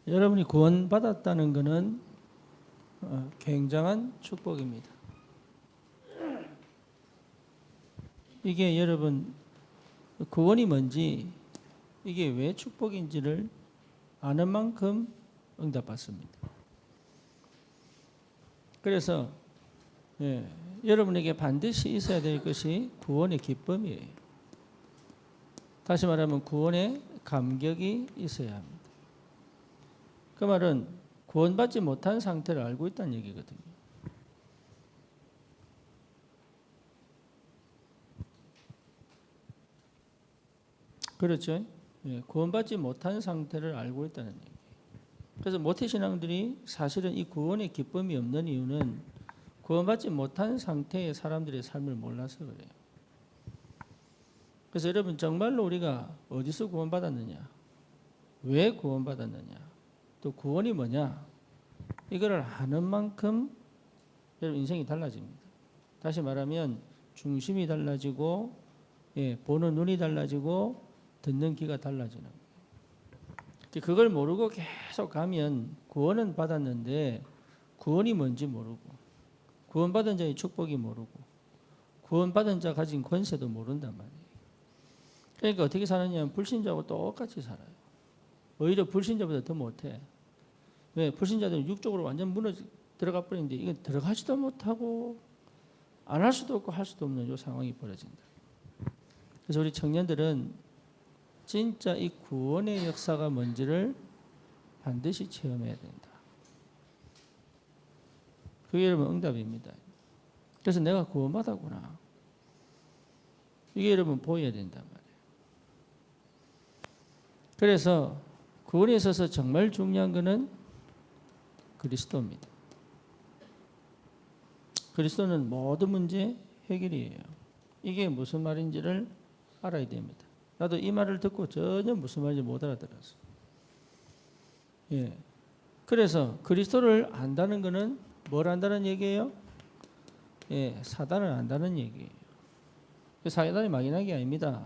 여러분이 구원받았다는 것은 굉장한 축복입니다. 이게 여러분 구원이 뭔지, 이게 왜 축복인지를 아는 만큼 응답받습니다. 그래서 여러분에게 반드시 있어야 될 것이 구원의 기쁨이에요. 다시 말하면 구원의 감격이 있어야 합니다. 그 말은 구원받지 못한 상태를 알고 있다는 얘기거든요. 그렇죠? 구원받지 못한 상태를 알고 있다는 얘기예요. 그래서 모태신앙들이 사실은 이 구원의 기쁨이 없는 이유는 구원받지 못한 상태의 사람들의 삶을 몰라서 그래요. 그래서 여러분 정말로 우리가 어디서 구원받았느냐, 왜 구원받았느냐, 또 구원이 뭐냐, 이거를 아는 만큼 여러분 인생이 달라집니다. 다시 말하면 중심이 달라지고 보는 눈이 달라지고 듣는 귀가 달라지는 거예요. 그걸 모르고 계속 가면 구원은 받았는데 구원이 뭔지 모르고, 구원받은 자의 축복이 모르고, 구원받은 자 가진 권세도 모른단 말이에요. 그러니까 어떻게 사느냐면 불신자하고 똑같이 살아요. 오히려 불신자보다 더 못해. 왜? 불신자들은 육적으로 완전 무너져 들어가 버리는데 이건 들어가지도 못하고 안 할 수도 없고 할 수도 없는 이 상황이 벌어진다. 그래서 우리 청년들은 진짜 이 구원의 역사가 뭔지를 반드시 체험해야 된다. 그게 여러분 응답입니다. 그래서 내가 구원받았구나. 이게 여러분 보여야 된단 말이에요. 그래서 구원에 있어서 정말 중요한 것은 그리스도입니다. 그리스도는 모든 문제 해결이에요. 이게 무슨 말인지를 알아야 됩니다. 나도 이 말을 듣고 전혀 무슨 말인지 못 알아들었어. 그래서 그리스도를 안다는 것은 뭘 안다는 얘기예요? 사단을 안다는 얘기예요. 사단이 막연한 게 아닙니다.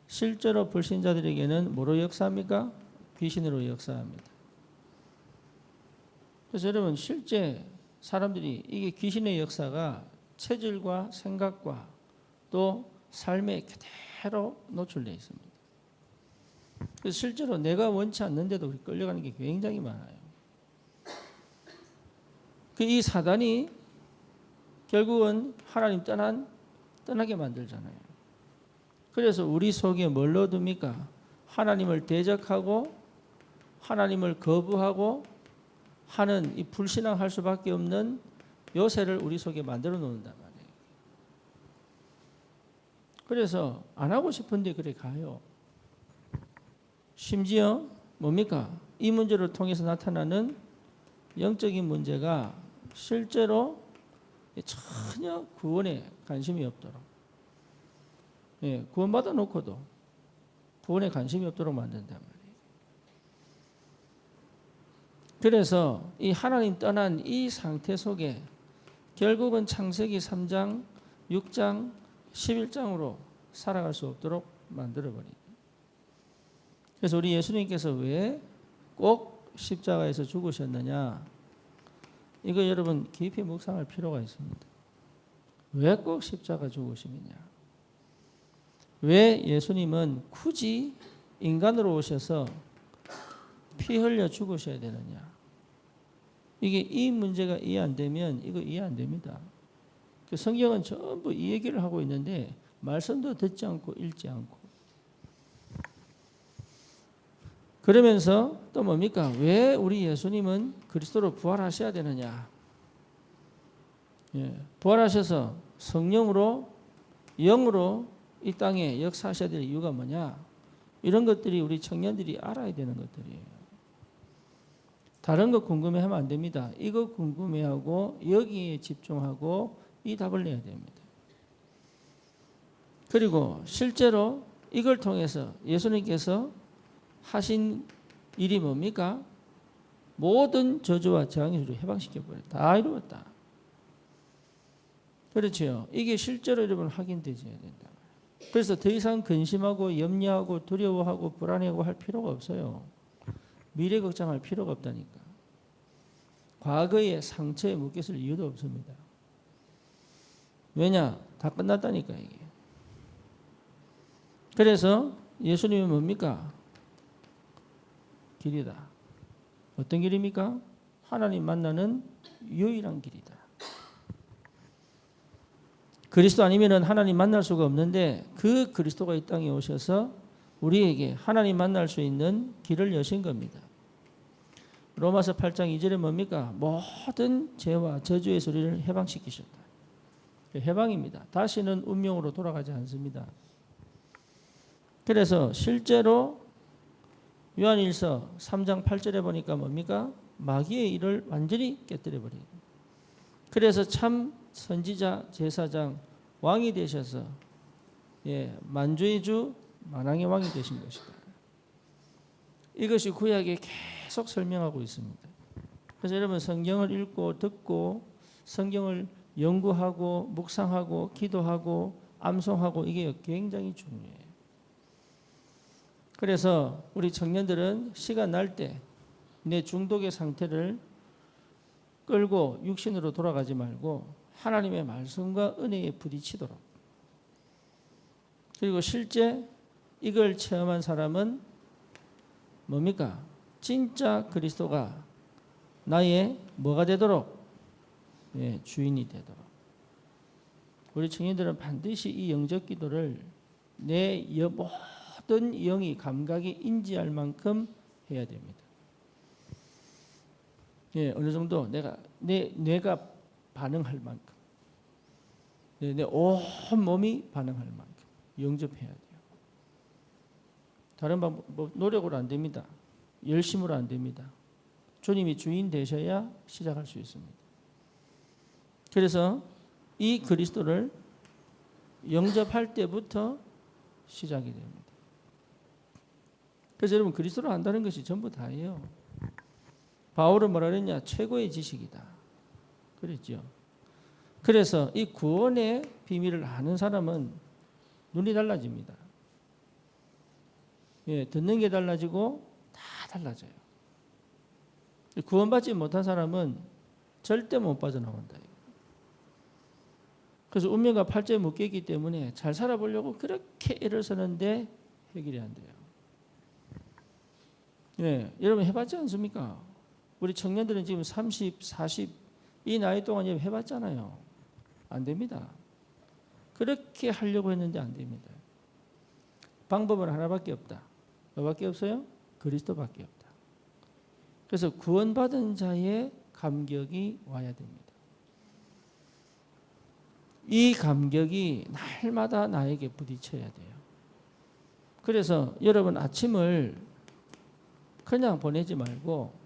실제로 불신자들에게는 뭐로 역사합니까? 귀신으로 역사합니다. 그래서 여러분 실제 사람들이 이게 귀신의 역사가 체질과 생각과 또 삶에 그대로 노출되어 있습니다. 그래서 실제로 내가 원치 않는데도 끌려가는 게 굉장히 많아요. 이 사단이 결국은 하나님 떠나게 만들잖아요. 그래서 우리 속에 뭘 넣어둡니까? 하나님을 대적하고 하나님을 거부하고 하는 이 불신앙할 수밖에 없는 요새를 우리 속에 만들어 놓는단 말이에요. 그래서 안 하고 싶은데 그래 가요. 심지어 뭡니까? 이 문제를 통해서 나타나는 영적인 문제가 실제로 전혀 구원에 관심이 없도록, 구원받아 놓고도 구원에 관심이 없도록 만든단 말이에요. 그래서 이 하나님 떠난 이 상태 속에 결국은 창세기 3장, 6장, 11장으로 살아갈 수 없도록 만들어버립니다. 그래서 우리 예수님께서 왜 꼭 십자가에서 죽으셨느냐? 이거 여러분 깊이 묵상할 필요가 있습니다. 왜 꼭 십자가 죽으시느냐? 왜 예수님은 굳이 인간으로 오셔서 피 흘려 죽으셔야 되느냐? 이게 이 문제가 이해 안 되면 이거 이해 안 됩니다. 성경은 전부 이 얘기를 하고 있는데 말씀도 듣지 않고 읽지 않고. 그러면서 또 뭡니까? 왜 우리 예수님은 그리스도로 부활하셔야 되느냐? 부활하셔서 성령으로 영으로 이 땅에 역사하셔야 될 이유가 뭐냐? 이런 것들이 우리 청년들이 알아야 되는 것들이에요. 다른 거 궁금해하면 안 됩니다. 이거 궁금해하고 여기에 집중하고 이 답을 내야 됩니다. 그리고 실제로 이걸 통해서 예수님께서 하신 일이 뭡니까? 모든 저주와 재앙을 해방시켜버렸다. 다 이루었다. 그렇죠. 이게 실제로 여러분 확인되어야 된다. 그래서 더 이상 근심하고 염려하고 두려워하고 불안해하고 할 필요가 없어요. 미래 걱정할 필요가 없다니까. 과거의 상처에 묶였을 이유도 없습니다. 왜냐? 다 끝났다니까 이게. 그래서 예수님은 뭡니까? 길이다. 어떤 길입니까? 하나님 만나는 유일한 길이다. 그리스도 아니면은 하나님 만날 수가 없는데 그 그리스도가 이 땅에 오셔서 우리에게 하나님 만날 수 있는 길을 여신 겁니다. 로마서 8장 2절에 뭡니까? 모든 죄와 저주에서 우리를 해방시키셨다. 해방입니다. 다시는 운명으로 돌아가지 않습니다. 그래서 실제로 요한일서 3장 8절에 보니까 뭡니까? 마귀의 일을 완전히 깨뜨려버리고, 그래서 참 선지자, 제사장, 왕이 되셔서 만주의 주, 만왕의 왕이 되신 것이다. 이것이 구약에 계속 설명하고 있습니다. 그래서 여러분 성경을 읽고 듣고 성경을 연구하고 묵상하고 기도하고 암송하고 이게 굉장히 중요해요. 그래서 우리 청년들은 시간 날 때 내 중독의 상태를 끌고 육신으로 돌아가지 말고 하나님의 말씀과 은혜에 부딪히도록, 그리고 실제 이걸 체험한 사람은 뭡니까? 진짜 그리스도가 나의 뭐가 되도록? 주인이 되도록. 우리 청년들은 반드시 이 영적 기도를 내 모든 영이 감각이 인지할 만큼 해야 됩니다. 어느 정도 뇌가 반응할 만큼, 내 온 몸이 반응할 만큼 영접해야 돼요. 다른 방법, 노력으로 안 됩니다. 열심으로 안 됩니다. 주님이 주인 되셔야 시작할 수 있습니다. 그래서 이 그리스도를 영접할 때부터 시작이 됩니다. 그래서 여러분 그리스도를 안다는 것이 전부 다예요. 바울은 뭐라 그랬냐? 최고의 지식이다. 그랬죠. 그래서 이 구원의 비밀을 아는 사람은 눈이 달라집니다. 듣는 게 달라지고 다 달라져요. 구원받지 못한 사람은 절대 못 빠져나온다. 그래서 운명과 팔자에 묶여있기 때문에 잘 살아보려고 그렇게 애를 쓰는데 해결이 안 돼요. 여러분 해봤지 않습니까? 우리 청년들은 지금 30, 40 이 나이 동안 해봤잖아요. 안 됩니다. 그렇게 하려고 했는데 안 됩니다. 방법은 하나밖에 없다. 뭐밖에 없어요? 그리스도밖에 없다. 그래서 구원받은 자의 감격이 와야 됩니다. 이 감격이 날마다 나에게 부딪혀야 돼요. 그래서 여러분 아침을 그냥 보내지 말고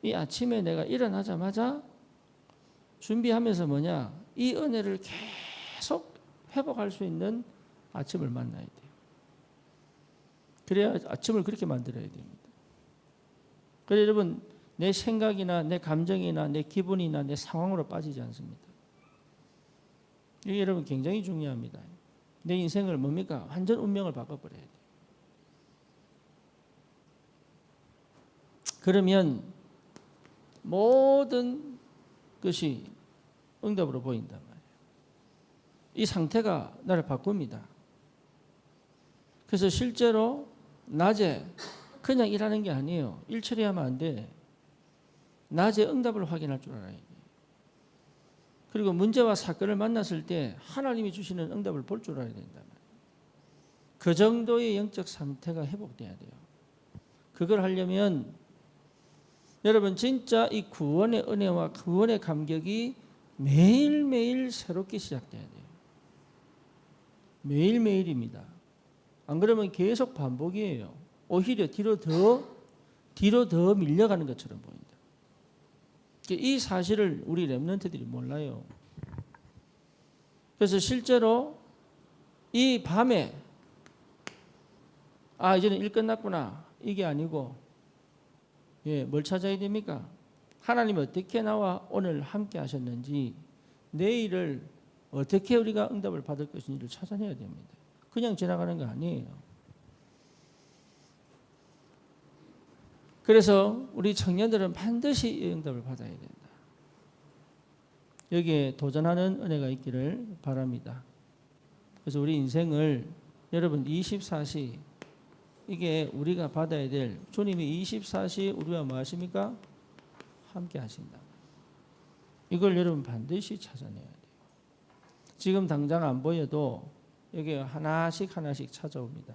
이 아침에 내가 일어나자마자 준비하면서 뭐냐? 이 은혜를 계속 회복할 수 있는 아침을 만나야 돼요. 그래야 아침을 그렇게 만들어야 됩니다. 그래서 여러분 내 생각이나 내 감정이나 내 기분이나 내 상황으로 빠지지 않습니다. 이게 여러분 굉장히 중요합니다. 내 인생을 뭡니까? 완전 운명을 바꿔버려야 돼요. 그러면 모든 것이 응답으로 보인단 말이에요. 이 상태가 나를 바꿉니다. 그래서 실제로 낮에 그냥 일하는 게 아니에요. 일 처리하면 안 돼. 낮에 응답을 확인할 줄 알아야 돼. 그리고 문제와 사건을 만났을 때 하나님이 주시는 응답을 볼 줄 알아야 된단 말이에요. 그 정도의 영적 상태가 회복돼야 돼요. 그걸 하려면 여러분 진짜 이 구원의 은혜와 구원의 감격이 매일매일 새롭게 시작돼야 돼요. 매일매일입니다. 안 그러면 계속 반복이에요. 오히려 뒤로 더 밀려가는 것처럼 보인다. 이 사실을 우리 렘넌트들이 몰라요. 그래서 실제로 이 밤에 이제는 일 끝났구나 이게 아니고 뭘 찾아야 됩니까? 하나님이 어떻게 나와 오늘 함께 하셨는지, 내일을 어떻게 우리가 응답을 받을 것인지를 찾아내야 됩니다. 그냥 지나가는 거 아니에요. 그래서 우리 청년들은 반드시 이 응답을 받아야 된다. 여기에 도전하는 은혜가 있기를 바랍니다. 그래서 우리 인생을 여러분 24시 이게 우리가 받아야 될 주님이 24시 우리와 뭐 하십니까? 함께 하신다. 이걸 여러분 반드시 찾아내야 돼요. 지금 당장 안 보여도 여기 하나씩 찾아옵니다.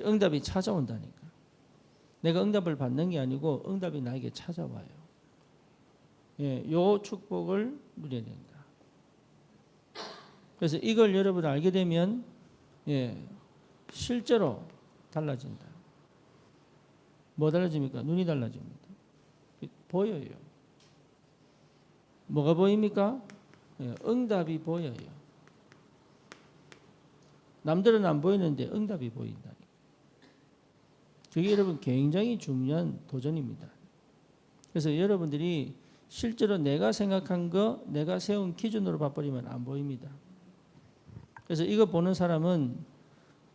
응답이 찾아온다니까. 내가 응답을 받는 게 아니고 응답이 나에게 찾아와요. 예, 요 축복을 누려야 된다. 그래서 이걸 여러분 알게 되면 예, 실제로 달라진다. 뭐 달라집니까? 눈이 달라집니다. 보여요. 뭐가 보입니까? 예, 응답이 보여요. 남들은 안 보이는데 응답이 보인다. 그게 여러분 굉장히 중요한 도전입니다. 그래서 여러분들이 실제로 내가 생각한 거, 내가 세운 기준으로 봐버리면 안 보입니다. 그래서 이거 보는 사람은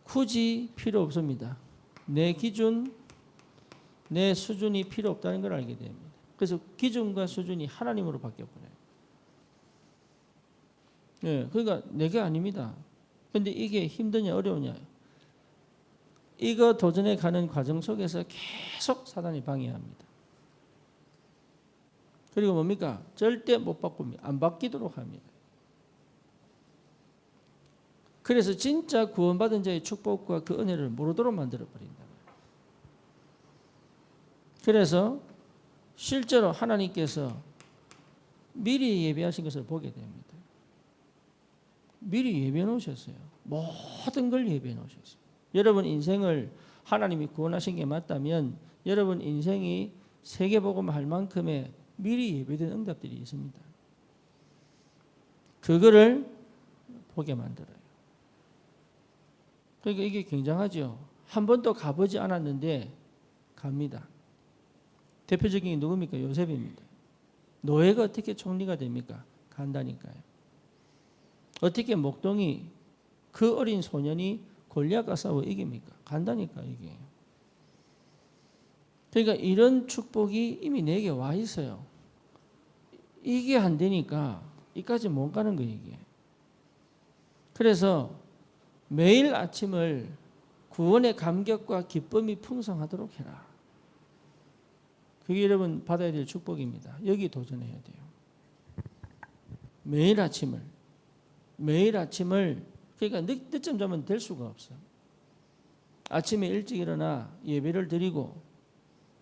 굳이 필요 없습니다. 내 기준, 내 수준이 필요 없다는 걸 알게 됩니다. 그래서 기준과 수준이 하나님으로 바뀌어버려요. 예, 그러니까 내게 아닙니다. 근데 이게 힘드냐 어려우냐? 이거 도전해 가는 과정 속에서 계속 사단이 방해합니다. 그리고 뭡니까? 절대 못 바꿉니다. 안 바뀌도록 합니다. 그래서 진짜 구원받은 자의 축복과 그 은혜를 모르도록 만들어버린다. 그래서 실제로 하나님께서 미리 예배하신 것을 보게 됩니다. 미리 예배해 놓으셨어요. 모든 걸 예배해 놓으셨어요. 여러분 인생을 하나님이 구원하신 게 맞다면 여러분 인생이 세계복음 할 만큼의 미리 예배된 응답들이 있습니다. 그거를 보게 만들어요. 그러니까 이게 굉장하죠. 한 번도 가보지 않았는데 갑니다. 대표적인 게 누굽니까? 요셉입니다. 노예가 어떻게 총리가 됩니까? 간다니까요. 어떻게 목동이 그 어린 소년이 골리앗과 싸워 이깁니까? 간다니까 이게. 그러니까 이런 축복이 이미 내게 와 있어요. 이게 안 되니까 이까지 못 가는 거예요 이게. 그래서 매일 아침을 구원의 감격과 기쁨이 풍성하도록 해라. 그게 여러분 받아야 될 축복입니다. 여기 도전해야 돼요. 매일 아침을 그러니까 늦잠 자면 될 수가 없어. 아침에 일찍 일어나 예배를 드리고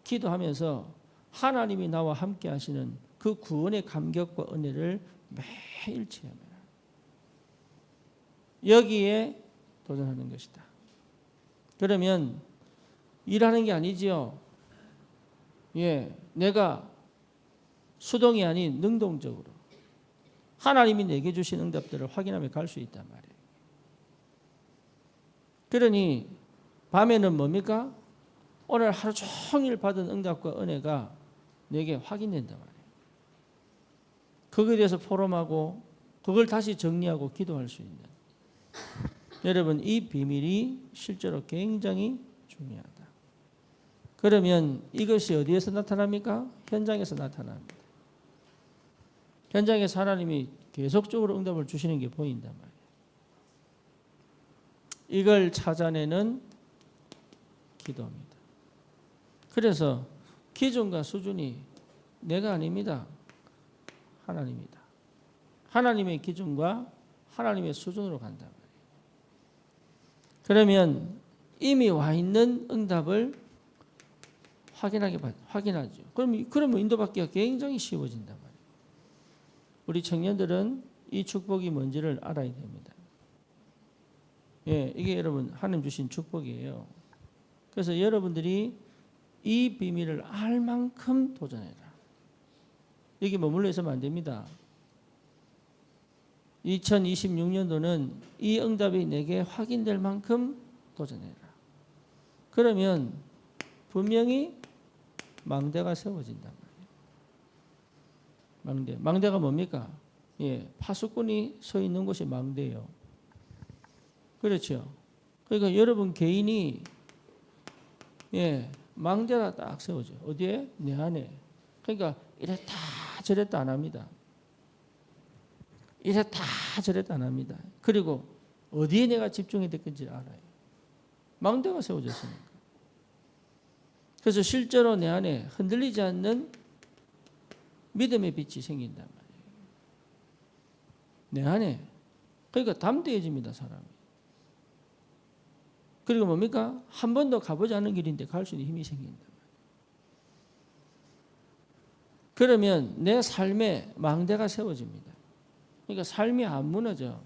기도하면서 하나님이 나와 함께 하시는 그 구원의 감격과 은혜를 매일 체험해라. 여기에 도전하는 것이다. 그러면 일하는 게 아니지요. 예, 내가 수동이 아닌 능동적으로 하나님이 내게 주신 응답들을 확인하며 갈 수 있단 말이에요. 그러니 밤에는 뭡니까? 오늘 하루 종일 받은 응답과 은혜가 내게 확인된단 말이에요. 거기에 대해서 포럼하고 그걸 다시 정리하고 기도할 수 있는. 여러분 이 비밀이 실제로 굉장히 중요하다. 그러면 이것이 어디에서 나타납니까? 현장에서 나타납니다. 현장에서 하나님이 계속적으로 응답을 주시는 게 보인단 말이에요. 이걸 찾아내는 기도입니다. 그래서 기준과 수준이 내가 아닙니다. 하나님이다. 하나님의 기준과 하나님의 수준으로 간단 말이에요. 그러면 이미 와 있는 응답을 확인하죠. 그러면 인도받기가 굉장히 쉬워진단 말이에요. 우리 청년들은 이 축복이 뭔지를 알아야 됩니다. 예, 이게 여러분 하나님 주신 축복이에요. 그래서 여러분들이 이 비밀을 알 만큼 도전해라. 여기 머물러 있으면 안 됩니다. 2026년도는 이 응답이 내게 확인될 만큼 도전해라. 그러면 분명히 망대가 세워진단 말이에요. 망대가 뭡니까? 예, 파수꾼이 서 있는 곳이 망대예요. 그렇죠. 그러니까 여러분 개인이 예, 망대가 딱 세워져. 어디에? 내 안에. 그러니까 이랬다 저랬다 안 합니다. 이랬다 저랬다 안 합니다. 그리고 어디에 내가 집중이 됐건지 알아요. 망대가 세워졌으니까. 그래서 실제로 내 안에 흔들리지 않는 믿음의 빛이 생긴단 말이에요. 내 안에. 그러니까 담대해집니다, 사람이. 그리고 뭡니까? 한 번도 가보지 않은 길인데 갈 수 있는 힘이 생긴단 말이에요. 그러면 내 삶에 망대가 세워집니다. 그러니까 삶이 안 무너져.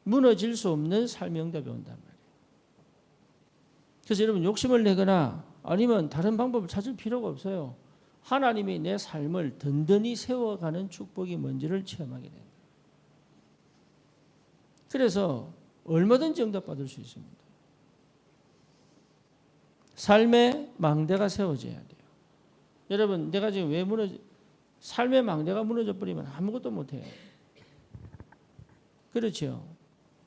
무너질 수 없는 삶의 응답이 온단 말이에요. 그래서 여러분 욕심을 내거나 아니면 다른 방법을 찾을 필요가 없어요. 하나님이 내 삶을 든든히 세워가는 축복이 뭔지를 체험하게 된다. 그래서 얼마든지 응답받을 수 있습니다. 삶의 망대가 세워져야 돼요. 여러분 내가 지금 왜 삶의 망대가 무너져 버리면 아무것도 못해요. 그렇죠.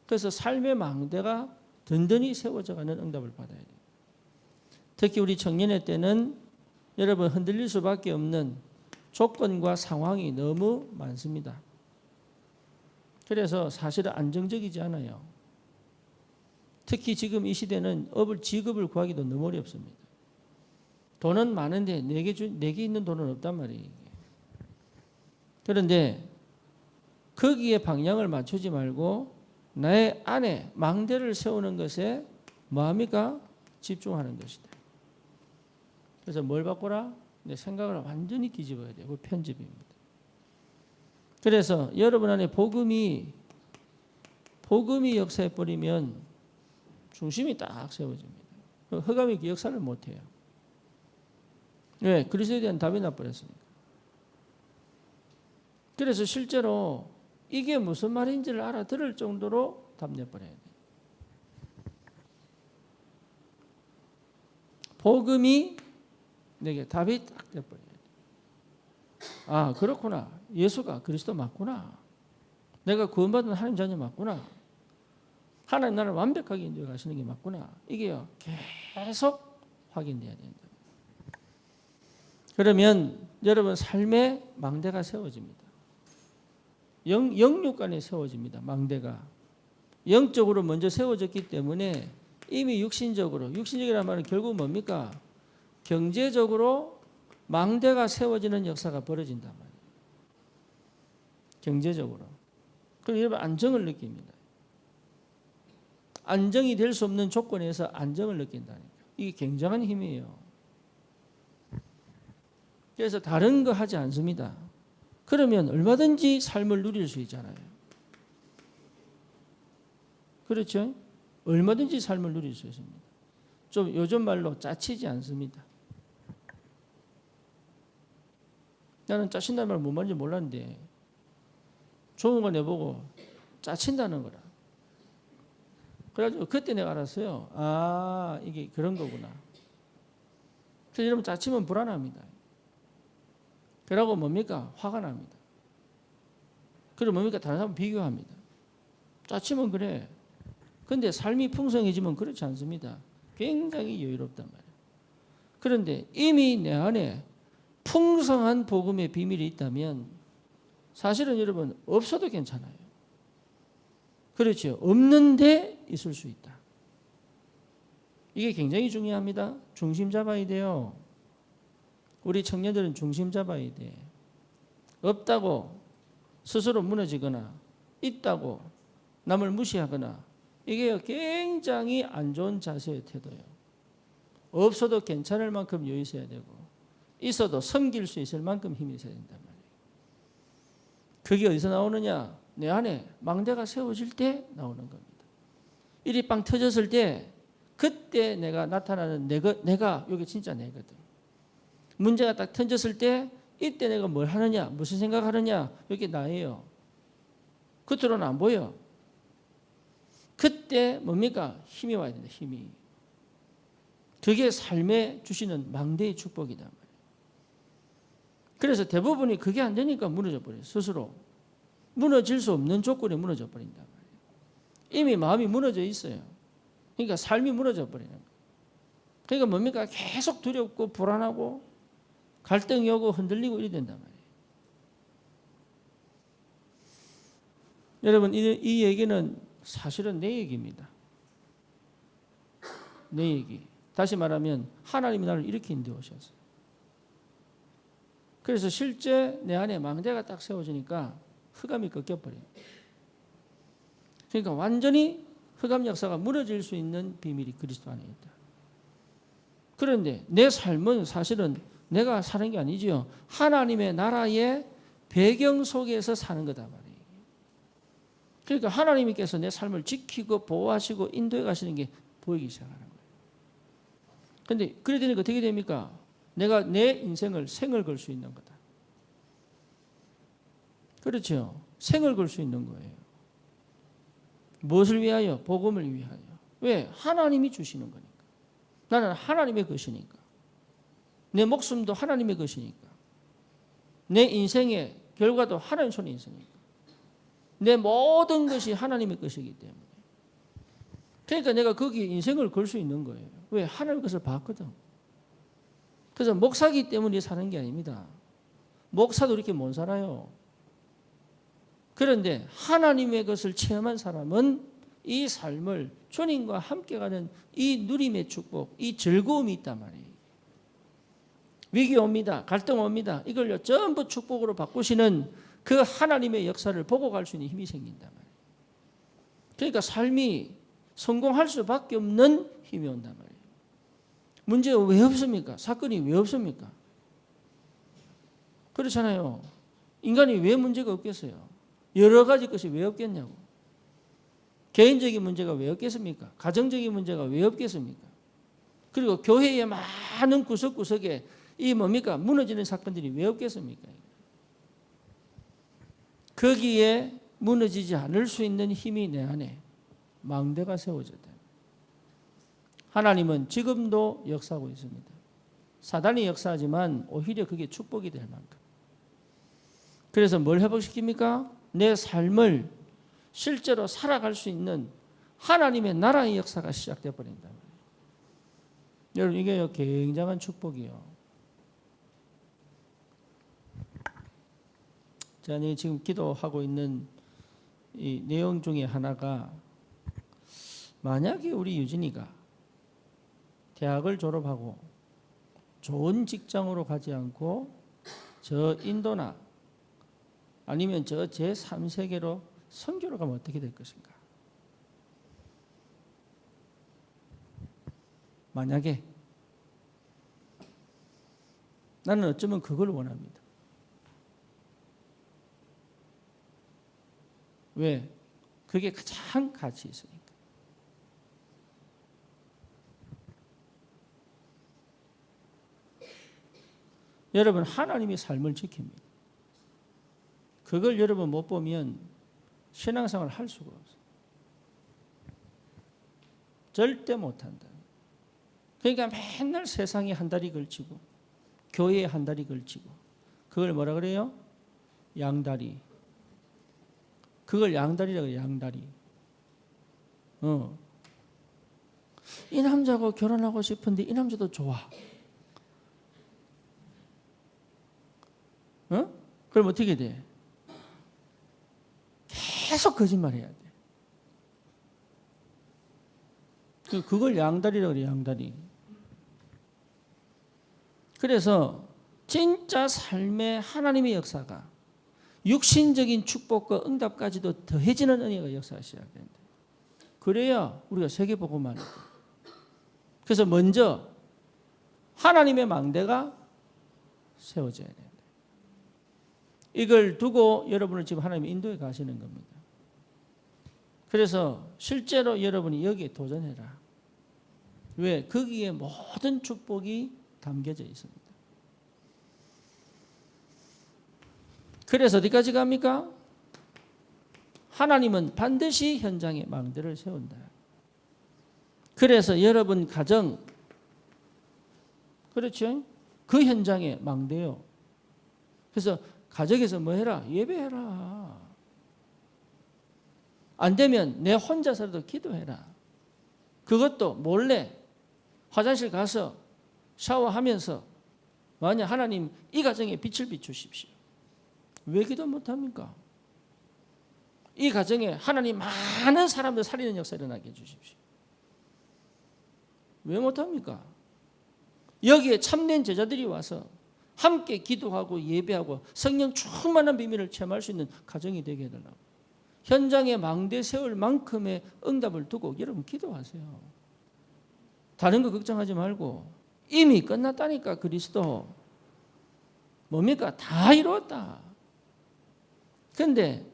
그래서 삶의 망대가 든든히 세워져가는 응답을 받아야 돼요. 특히 우리 청년의 때는 여러분 흔들릴 수밖에 없는 조건과 상황이 너무 많습니다. 그래서 사실은 안정적이지 않아요. 특히 지금 이 시대는 직업을 구하기도 너무 어렵습니다. 돈은 많은데 내게 있는 돈은 없단 말이에요. 그런데 거기에 방향을 맞추지 말고 나의 안에 망대를 세우는 것에 뭐합니까? 집중하는 것이다. 그래서 뭘 바꾸라? 내 생각을 완전히 뒤집어야 돼요. 그 편집입니다. 그래서 여러분 안에 복음이 역사해버리면 중심이 딱 세워집니다. 흑암이 그 역사를 못해요. 왜? 그리스도에 대한 답이 나버렸으니까. 그래서 실제로 이게 무슨 말인지를 알아들을 정도로 답내버려야 돼요. 복음이 내게 답이 딱 돼버려야 돼요. 아, 그렇구나. 예수가 그리스도 맞구나. 내가 구원받은 하나님 자녀 맞구나. 하나님 나를 완벽하게 인도하시는 게 맞구나. 이게요 계속 확인돼야 된다. 그러면 여러분 삶의 망대가 세워집니다. 영육간에 세워집니다. 망대가 영적으로 먼저 세워졌기 때문에 이미 육신적이라는 말은 결국 뭡니까? 경제적으로 망대가 세워지는 역사가 벌어진단 말이에요. 경제적으로. 그럼 여러분 안정을 느낍니다. 안정이 될 수 없는 조건에서 안정을 느낀다니까. 이게 굉장한 힘이에요. 그래서 다른 거 하지 않습니다. 그러면 얼마든지 삶을 누릴 수 있잖아요. 그렇죠? 얼마든지 삶을 누릴 수 있습니다. 좀 요즘 말로 짜치지 않습니다. 나는 짜친다는 말 뭔 말인지 몰랐는데 좋은 거 내보고 짜친다는 거라. 그래가지고 그때 내가 알았어요. 아, 이게 그런 거구나. 그래서 여러분 짜치면 불안합니다. 그러고 뭡니까? 화가 납니다. 그리고 뭡니까? 다른 사람 비교합니다. 짜치면 그래. 근데 삶이 풍성해지면 그렇지 않습니다. 굉장히 여유롭단 말이에요. 그런데 이미 내 안에 풍성한 복음의 비밀이 있다면 사실은 여러분 없어도 괜찮아요. 그렇죠. 없는데 있을 수 있다. 이게 굉장히 중요합니다. 중심 잡아야 돼요. 우리 청년들은 중심 잡아야 돼. 없다고 스스로 무너지거나 있다고 남을 무시하거나 이게 굉장히 안 좋은 자세의 태도예요. 없어도 괜찮을 만큼 여유 있어야 되고 있어도 섬길 수 있을 만큼 힘이 있어야 된단 말이에요. 그게 어디서 나오느냐? 내 안에 망대가 세워질 때 나오는 겁니다. 일이 빵 터졌을 때 그때 내가 나타나는 내가 이게 진짜 내거든. 문제가 딱 터졌을 때 이때 내가 뭘 하느냐 무슨 생각하느냐 이게 나예요. 겉으로는 안 보여. 그때 뭡니까? 힘이 와야 된다. 힘이. 그게 삶에 주시는 망대의 축복이다. 그래서 대부분이 그게 안 되니까 무너져 버려요. 스스로. 무너질 수 없는 조건에 무너져 버린단 말이에요. 이미 마음이 무너져 있어요. 그러니까 삶이 무너져 버리는 거예요. 그러니까 뭡니까? 계속 두렵고 불안하고 갈등이 오고 흔들리고 이래 된단 말이에요. 여러분, 이 얘기는 사실은 내 얘기입니다. 내 얘기. 다시 말하면 하나님이 나를 이렇게 인도해 오셨어요. 그래서 실제 내 안에 망대가 딱 세워지니까 흑암이 꺾여버려요. 그러니까 완전히 흑암 역사가 무너질 수 있는 비밀이 그리스도 안에 있다. 그런데 내 삶은 사실은 내가 사는 게 아니지요. 하나님의 나라의 배경 속에서 사는 거다 말이에요. 그러니까 하나님께서 내 삶을 지키고 보호하시고 인도해 가시는 게 보이기 시작하는 거예요. 그런데 그래 되니까 어떻게 됩니까? 내가 내 인생을 생을 걸 수 있는 거다. 그렇죠. 생을 걸 수 있는 거예요. 무엇을 위하여? 복음을 위하여. 왜? 하나님이 주시는 거니까. 나는 하나님의 것이니까. 내 목숨도 하나님의 것이니까. 내 인생의 결과도 하나님 손에 있으니까. 내 모든 것이 하나님의 것이기 때문에. 그러니까 내가 거기에 인생을 걸 수 있는 거예요. 왜? 하나님의 것을 봤거든. 그래서 목사기 때문에 사는 게 아닙니다. 목사도 이렇게 못 살아요. 그런데 하나님의 것을 체험한 사람은 이 삶을 주님과 함께 가는 이 누림의 축복, 이 즐거움이 있단 말이에요. 위기 옵니다. 갈등 옵니다. 이걸요 전부 축복으로 바꾸시는 그 하나님의 역사를 보고 갈 수 있는 힘이 생긴단 말이에요. 그러니까 삶이 성공할 수밖에 없는 힘이 온단 말이에요. 문제가 왜 없습니까? 사건이 왜 없습니까? 그렇잖아요. 인간이 왜 문제가 없겠어요? 여러 가지 것이 왜 없겠냐고. 개인적인 문제가 왜 없겠습니까? 가정적인 문제가 왜 없겠습니까? 그리고 교회의 많은 구석구석에 이 뭡니까? 무너지는 사건들이 왜 없겠습니까? 거기에 무너지지 않을 수 있는 힘이 내 안에 망대가 세워졌다. 하나님은 지금도 역사하고 있습니다. 사단이 역사하지만 오히려 그게 축복이 될 만큼. 그래서 뭘 회복시킵니까? 내 삶을 실제로 살아갈 수 있는 하나님의 나라의 역사가 시작되어 버린다. 여러분 이게 굉장한 축복이요. 제가 지금 기도하고 있는 이 내용 중에 하나가 만약에 우리 유진이가 대학을 졸업하고 좋은 직장으로 가지 않고 저 인도나 아니면 저 제3세계로 선교로 가면 어떻게 될 것인가? 만약에 나는 어쩌면 그걸 원합니다. 왜? 그게 가장 가치 있으니까. 여러분 하나님이 삶을 지킵니다. 그걸 여러분 못 보면 신앙생활을 할 수가 없어요. 절대 못한다. 그러니까 맨날 세상에 한 다리 걸치고 교회에 한 다리 걸치고 그걸 뭐라 그래요? 양다리. 그걸 양다리라고 해요. 양다리. 이 남자하고 결혼하고 싶은데 이 남자도 좋아. 그럼 어떻게 돼? 계속 거짓말해야 돼. 그걸 양다리라고 그래요. 양다리. 그래서 진짜 삶의 하나님의 역사가 육신적인 축복과 응답까지도 더해지는 은혜가 역사가 시작된다. 그래야 우리가 세계복음만 하고. 그래서 먼저 하나님의 망대가 세워져야 된다. 이걸 두고 여러분을 지금 하나님이 인도해 가시는 겁니다. 그래서 실제로 여러분이 여기에 도전해라. 왜? 거기에 모든 축복이 담겨져 있습니다. 그래서 어디까지 갑니까? 하나님은 반드시 현장에 망대를 세운다. 그래서 여러분 가정, 그렇죠? 그 현장에 망대요. 그래서 가정에서 뭐 해라? 예배해라. 안 되면 내 혼자서라도 기도해라. 그것도 몰래 화장실 가서 샤워하면서 만약 하나님 이 가정에 빛을 비추십시오. 왜 기도 못합니까? 이 가정에 하나님 많은 사람들 살리는 역사 일어나게 해주십시오. 왜 못합니까? 여기에 참된 제자들이 와서 함께 기도하고 예배하고 성령 충만한 비밀을 체험할 수 있는 가정이 되게 해달라고. 현장에 망대 세울 만큼의 응답을 두고 여러분 기도하세요. 다른 거 걱정하지 말고 이미 끝났다니까. 그리스도 뭡니까? 다 이루었다. 그런데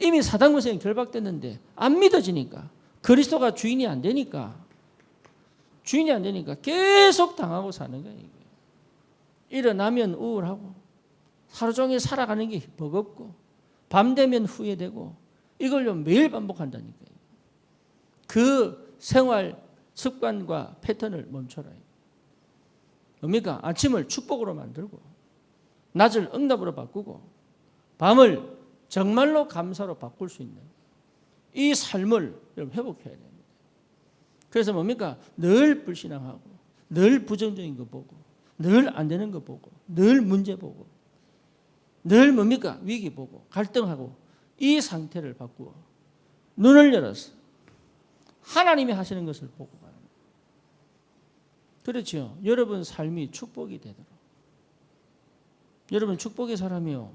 이미 사단 권세는 결박됐는데 안 믿어지니까, 그리스도가 주인이 안 되니까 계속 당하고 사는 거예요. 일어나면 우울하고 하루 종일 살아가는 게 버겁고 밤 되면 후회되고 이걸로 매일 반복한다니까요. 그 생활 습관과 패턴을 멈춰라. 뭡니까? 아침을 축복으로 만들고 낮을 응답으로 바꾸고 밤을 정말로 감사로 바꿀 수 있는 이 삶을 회복해야 됩니다. 그래서 뭡니까? 늘 불신앙하고 늘 부정적인 거 보고 늘 안 되는 거 보고 늘 문제 보고 늘 뭡니까? 위기 보고 갈등하고 이 상태를 바꾸어 눈을 열어서 하나님이 하시는 것을 보고 가는 거예요. 그렇죠. 여러분 삶이 축복이 되도록. 여러분 축복의 사람이요,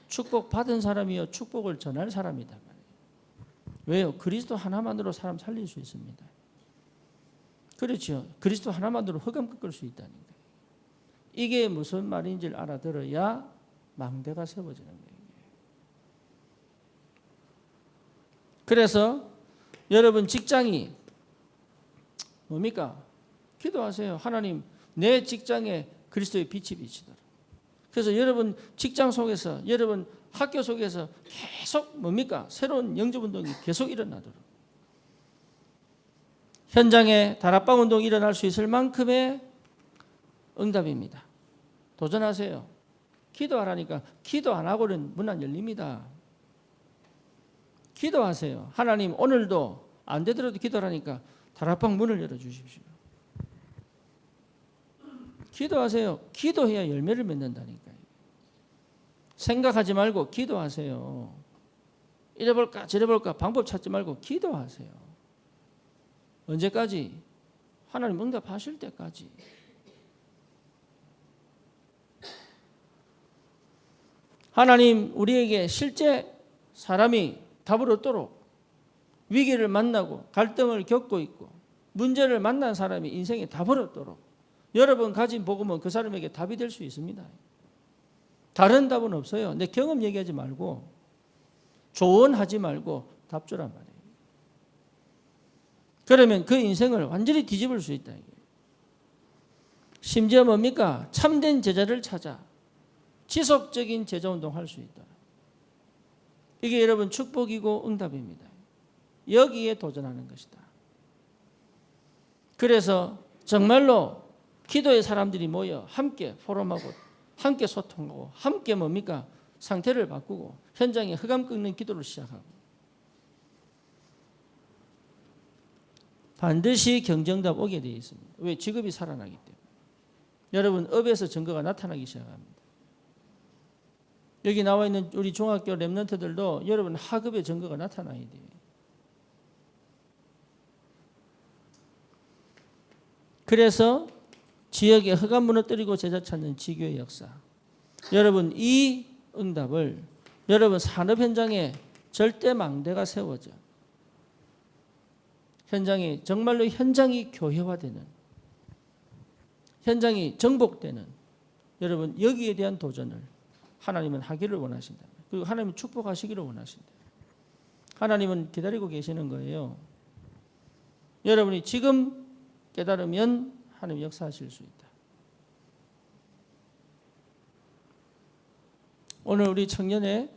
축복받은 사람이요, 축복을 전할 사람이다 말이에요. 왜요? 그리스도 하나만으로 사람 살릴 수 있습니다. 그렇죠. 그리스도 하나만으로 흑암 꺾을 수 있다는 거예요. 이게 무슨 말인지를 알아들어야 망대가 세워지는 거예요. 그래서 여러분 직장이 뭡니까? 기도하세요. 하나님 내 직장에 그리스도의 빛이 비치도록. 그래서 여러분 직장 속에서, 여러분 학교 속에서 계속 뭡니까? 새로운 영접운동이 계속 일어나도록. 현장에 다락방 운동이 일어날 수 있을 만큼의 응답입니다. 도전하세요. 기도하라니까. 기도 안 하고는 문 안 열립니다. 기도하세요. 하나님 오늘도 안 되더라도 기도하라니까 다락방 문을 열어주십시오. 기도하세요. 기도해야 열매를 맺는다니까요. 생각하지 말고 기도하세요. 이래볼까 저래볼까 방법 찾지 말고 기도하세요. 언제까지? 하나님 응답하실 때까지. 하나님 우리에게 실제 사람이 답을 얻도록 위기를 만나고 갈등을 겪고 있고 문제를 만난 사람이 인생에 답을 얻도록 여러분 가진 복음은 그 사람에게 답이 될 수 있습니다. 다른 답은 없어요. 내 경험 얘기하지 말고 조언하지 말고 답 주란 말이에요. 그러면 그 인생을 완전히 뒤집을 수 있다. 심지어 뭡니까? 참된 제자를 찾아 지속적인 제자운동 할 수 있다. 이게 여러분 축복이고 응답입니다. 여기에 도전하는 것이다. 그래서 정말로 기도의 사람들이 모여 함께 포럼하고 함께 소통하고 함께 뭡니까? 상태를 바꾸고 현장에 흑암 꺾는 기도를 시작하고 반드시 경정답 오게 되어 있습니다. 왜? 직업이 살아나기 때문에. 여러분 업에서 증거가 나타나기 시작합니다. 여기 나와 있는 우리 중학교 랩런트들도 여러분 학업의 증거가 나타나야 돼요. 그래서 지역에 흑암 무너뜨리고 제자 찾는 지교의 역사. 여러분 이 응답을 여러분 산업 현장에 절대 망대가 세워져 현장이 정말로 현장이 교회화되는, 현장이 정복되는 여러분 여기에 대한 도전을 하나님은 하기를 원하신다. 그리고 하나님은 축복하시기를 원하신다. 하나님은 기다리고 계시는 거예요. 여러분이 지금 깨달으면 하나님 역사하실 수 있다. 오늘 우리 청년의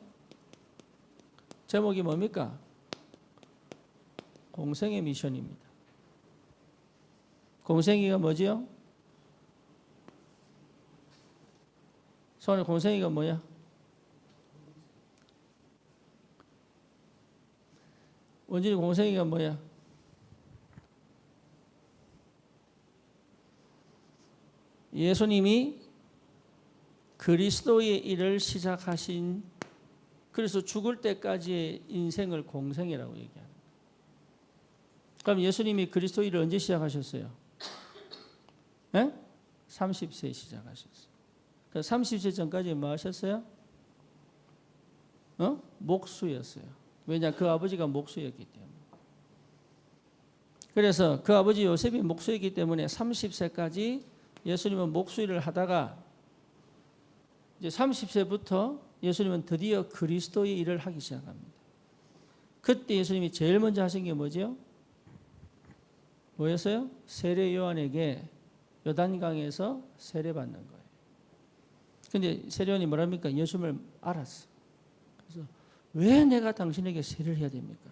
제목이 뭡니까? 공생의 미션입니다. 공생이가 뭐지요? 손에 공생이가 뭐야? 원진이 공생이가 뭐야? 예수님이 그리스도의 일을 시작하신, 그래서 죽을 때까지의 인생을 공생이라고 얘기합니다. 그럼 예수님이 그리스도 일을 언제 시작하셨어요? 네? 30세 시작하셨어요. 그 30세 전까지 뭐 하셨어요? 목수였어요. 왜냐? 그 아버지가 목수였기 때문에. 그래서 그 아버지 요셉이 목수였기 때문에 30세까지 예수님은 목수 일을 하다가 이제 30세부터 예수님은 드디어 그리스도의 일을 하기 시작합니다. 그때 예수님이 제일 먼저 하신 게 뭐죠? 뭐였어요? 세례 요한에게 요단강에서 세례받는 거예요. 근데 세례 요한이 뭐랍니까? 예수님을 알았어. 그래서 왜 내가 당신에게 세례를 해야 됩니까?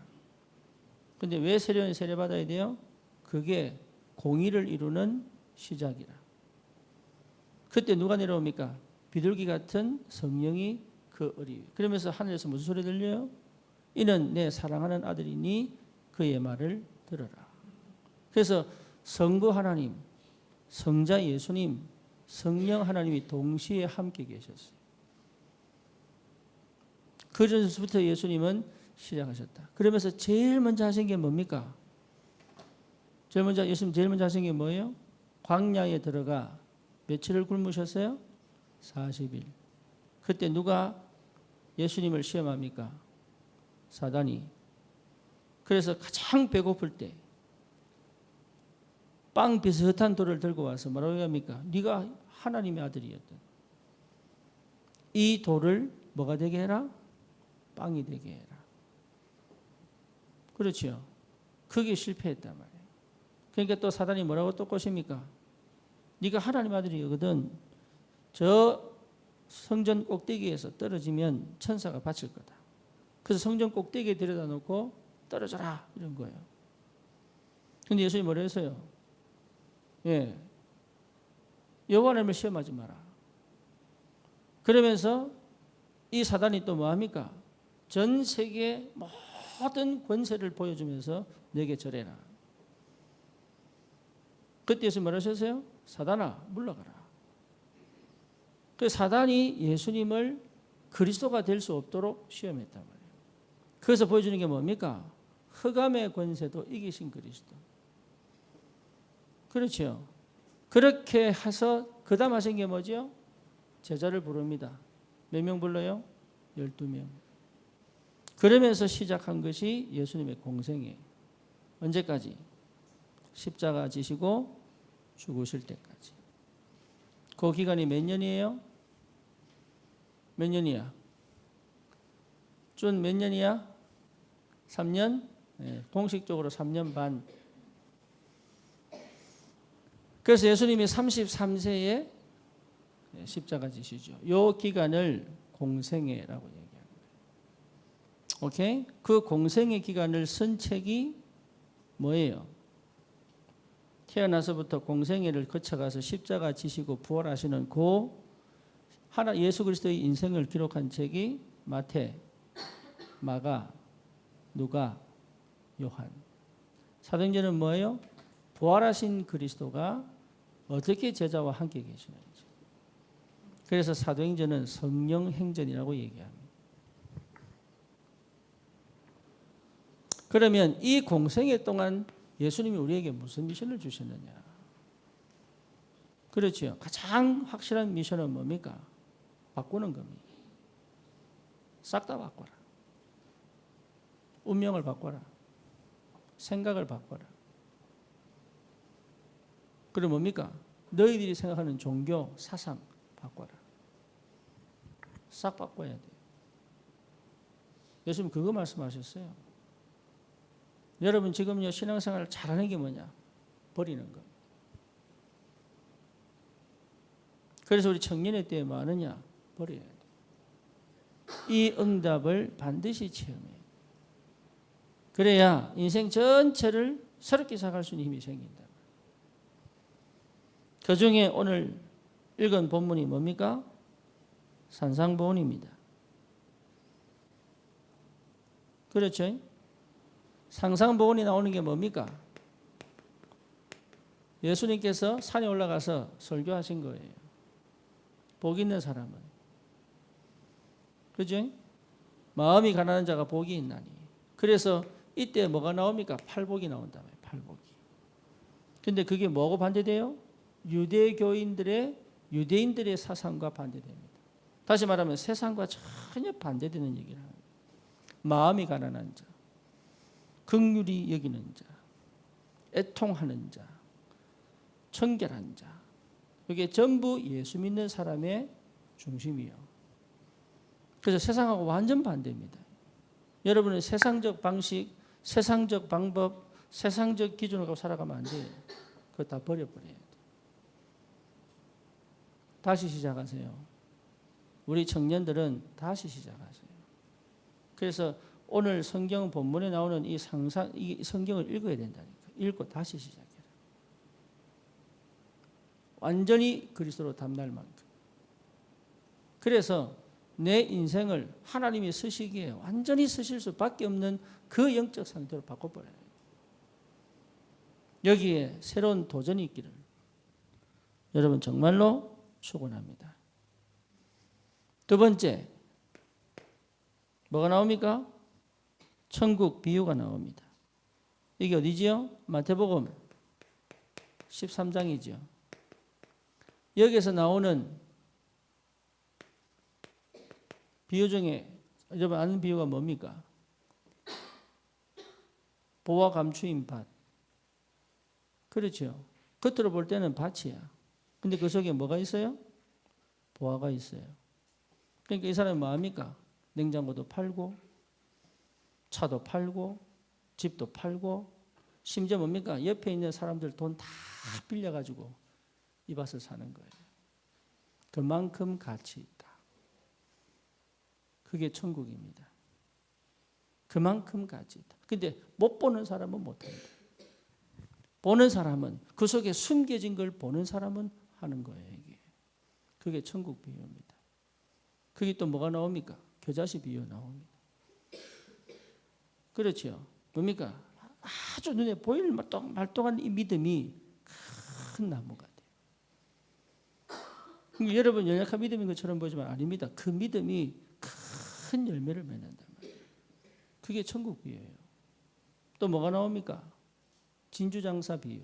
근데 왜 세례 요한이 세례받아야 돼요? 그게 공의를 이루는 시작이라. 그때 누가 내려옵니까? 비둘기 같은 성령이 그 어리. 그러면서 하늘에서 무슨 소리 들려요? 이는 내 사랑하는 아들이니 그의 말을 들어라. 그래서 성부 하나님, 성자 예수님, 성령 하나님이 동시에 함께 계셨어요. 그 전부터 예수님은 시작하셨다. 그러면서 제일 먼저 하신 게 뭡니까? 예수님 제일 먼저 하신 게 뭐예요? 광야에 들어가 며칠을 굶으셨어요? 40일. 그때 누가 예수님을 시험합니까? 사단이. 그래서 가장 배고플 때 빵 비슷한 돌을 들고 와서 뭐라고 합니까? 네가 하나님의 아들이었던 이 돌을 뭐가 되게 해라? 빵이 되게 해라. 그렇죠. 그게 실패했단 말이에요. 그러니까 또 사단이 뭐라고 또 꼬십니까? 네가 하나님 아들이거든. 저 성전 꼭대기에서 떨어지면 천사가 바칠 거다. 그래서 성전 꼭대기에 데려다 놓고 떨어져라 이런 거예요. 근데 예수님이 뭐라 했어요? 예, 여호와 하나님을 시험하지 마라. 그러면서 이 사단이 또 뭐합니까? 전 세계 모든 권세를 보여주면서 내게 절해라. 그때 예수님 뭐라 하셨어요? 사단아 물러가라. 그 사단이 예수님을 그리스도가 될 수 없도록 시험했단 말이에요. 그래서 보여주는 게 뭡니까? 흑암의 권세도 이기신 그리스도. 그렇죠. 그렇게 해서 그 다음 하신 게 뭐죠? 제자를 부릅니다. 몇 명 불러요? 12명. 그러면서 시작한 것이 예수님의 공생애예요. 언제까지? 십자가 지시고 죽으실 때까지. 그 기간이 몇 년이에요? 몇 년이야? 준 몇 년이야? 3년? 네, 공식적으로 3년 반. 그래서 예수님이 33세에 십자가 지시죠. 이 기간을 공생애라고 얘기합니다. 오케이? 그 공생애 기간을 쓴 책이 뭐예요? 태어나서부터 공생애를 거쳐가서 십자가 지시고 부활하시는 그 예수 그리스도의 인생을 기록한 책이 마태, 마가, 누가, 요한. 사도행전은 뭐예요? 부활하신 그리스도가 어떻게 제자와 함께 계시는지. 그래서 사도행전은 성령행전이라고 얘기합니다. 그러면 이 공생애 동안 예수님이 우리에게 무슨 미션을 주셨느냐? 그렇죠. 가장 확실한 미션은 뭡니까? 바꾸는 겁니다. 싹 다 바꿔라. 운명을 바꿔라. 생각을 바꿔라. 그럼 뭡니까? 너희들이 생각하는 종교, 사상 바꿔라. 싹 바꿔야 돼요. 예수님 그거 말씀하셨어요. 여러분 지금요 신앙생활을 잘하는 게 뭐냐? 버리는 겁니다. 그래서 우리 청년의 때에 뭐 하느냐? 버려야 돼요. 이 응답을 반드시 체험해요. 그래야 인생 전체를 새롭게 시작할 수 있는 힘이 생긴다. 그 중에 오늘 읽은 본문이 뭡니까? 산상보훈입니다. 그렇죠? 산상보훈이 나오는 게 뭡니까? 예수님께서 산에 올라가서 설교하신 거예요. 복 있는 사람은. 그죠? 마음이 가난한 자가 복이 있나니. 그래서 이때 뭐가 나옵니까? 팔복이 나온다며. 팔복이. 근데 그게 뭐하고 반대돼요? 유대인들의 사상과 반대됩니다. 다시 말하면 세상과 전혀 반대되는 얘기를 합니다. 마음이 가난한 자, 긍휼히 여기는 자, 애통하는 자, 청결한 자. 이게 전부 예수 믿는 사람의 중심이요. 그래서 세상하고 완전 반대입니다. 여러분은 세상적 방식, 세상적 방법, 세상적 기준을 갖고 살아가면 안 돼요. 그거 다 버려버려야 돼요. 다시 시작하세요. 우리 청년들은 다시 시작하세요. 그래서 오늘 성경 본문에 나오는 이 성경을 읽어야 된다니까. 읽고 다시 시작해라. 완전히 그리스도로 담날 만큼. 그래서 내 인생을 하나님이 쓰시기에 완전히 쓰실 수밖에 없는 그 영적 상태로 바꿔버려요. 여기에 새로운 도전이 있기를 여러분 정말로 축원합니다. 두 번째, 뭐가 나옵니까? 천국 비유가 나옵니다. 이게 어디지요? 마태복음 13장이죠. 여기서 나오는 비유 중에 여러분 아는 비유가 뭡니까? 보와 감추인 밭. 그렇죠. 겉으로 볼 때는 밭이야. 근데 그 속에 뭐가 있어요? 보화가 있어요. 그러니까 이 사람이 뭐합니까? 냉장고도 팔고 차도 팔고 집도 팔고 심지어 뭡니까? 옆에 있는 사람들 돈 다 빌려가지고 이 밭을 사는 거예요. 그만큼 가치 있다. 그게 천국입니다. 그만큼 가치 있다. 근데 못 보는 사람은 못한다. 보는 사람은 그 속에 숨겨진 걸 보는 사람은 하는 거예요. 이게. 그게 천국 비유입니다. 그게 또 뭐가 나옵니까? 겨자씨 비유 나옵니다. 그렇죠. 뭡니까? 아주 눈에 보일 말똥한 이 믿음이 큰 나무가 돼요. 그러니까 여러분 연약한 믿음인 것처럼 보지만 아닙니다. 그 믿음이 큰 열매를 맺는단 말이에요. 그게 천국 비유예요. 또 뭐가 나옵니까? 진주장사 비유.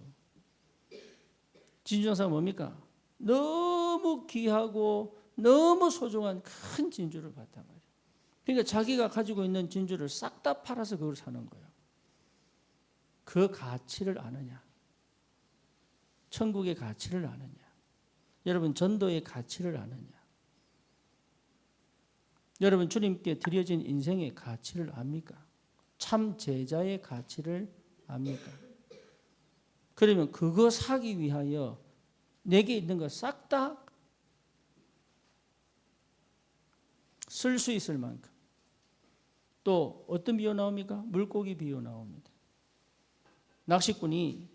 진주장사가 뭡니까? 너무 귀하고 너무 소중한 큰 진주를 봤단 말이에요. 그러니까 자기가 가지고 있는 진주를 싹 다 팔아서 그걸 사는 거예요. 그 가치를 아느냐? 천국의 가치를 아느냐? 여러분 전도의 가치를 아느냐? 여러분 주님께 드려진 인생의 가치를 압니까? 참 제자의 가치를 압니까? 그러면 그거 사기 위하여 내게 있는 거 싹 다 쓸 수 있을 만큼. 또 어떤 비유 나옵니까? 물고기 비유 나옵니다. 낚시꾼이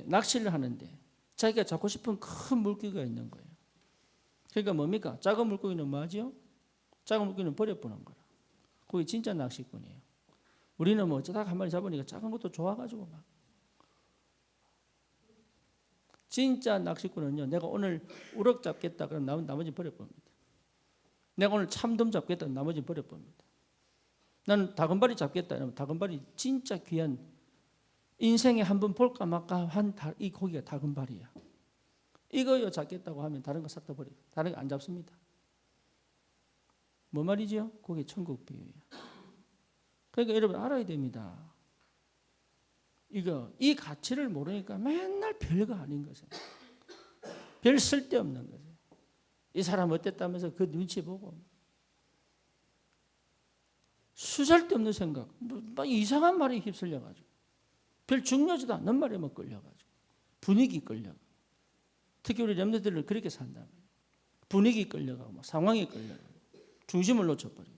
낚시를 하는데 자기가 잡고 싶은 큰 물고기가 있는 거예요. 그러니까 뭡니까? 작은 물고기는 뭐하죠? 작은 물고기는 버려보는 거라. 그게 진짜 낚시꾼이에요. 우리는 뭐 어쩌다가 한 마리 잡으니까 작은 것도 좋아가지고 막. 진짜 낚시꾼은요, 내가 오늘 우럭 잡겠다 그러면 나머지 버려봅니다. 내가 오늘 참돔 잡겠다 그러면 나머지 버려봅니다. 나는 다금바리 잡겠다 그러면 다금바리 진짜 귀한 인생에 한번 볼까 말까 한 이 고기가 다금바리야. 이거요 잡겠다고 하면 다른 거 싹 다 버려요. 다른 거 안 잡습니다. 뭐 말이죠? 그게 천국 비유예요. 그러니까 여러분 알아야 됩니다. 이 가치를 모르니까 맨날 별거 아닌 것이에요. 별 쓸데없는 거죠. 이 사람 어땠다면서 그 눈치 보고 수잘데없는 생각, 막 이상한 말에 휩쓸려가지고 별 중요하지도 않는 말에만 끌려가지고 분위기 끌려가. 특히 우리 렘너들은 그렇게 산다. 분위기 끌려가고 상황에 끌려가고 중심을 놓쳐버리고.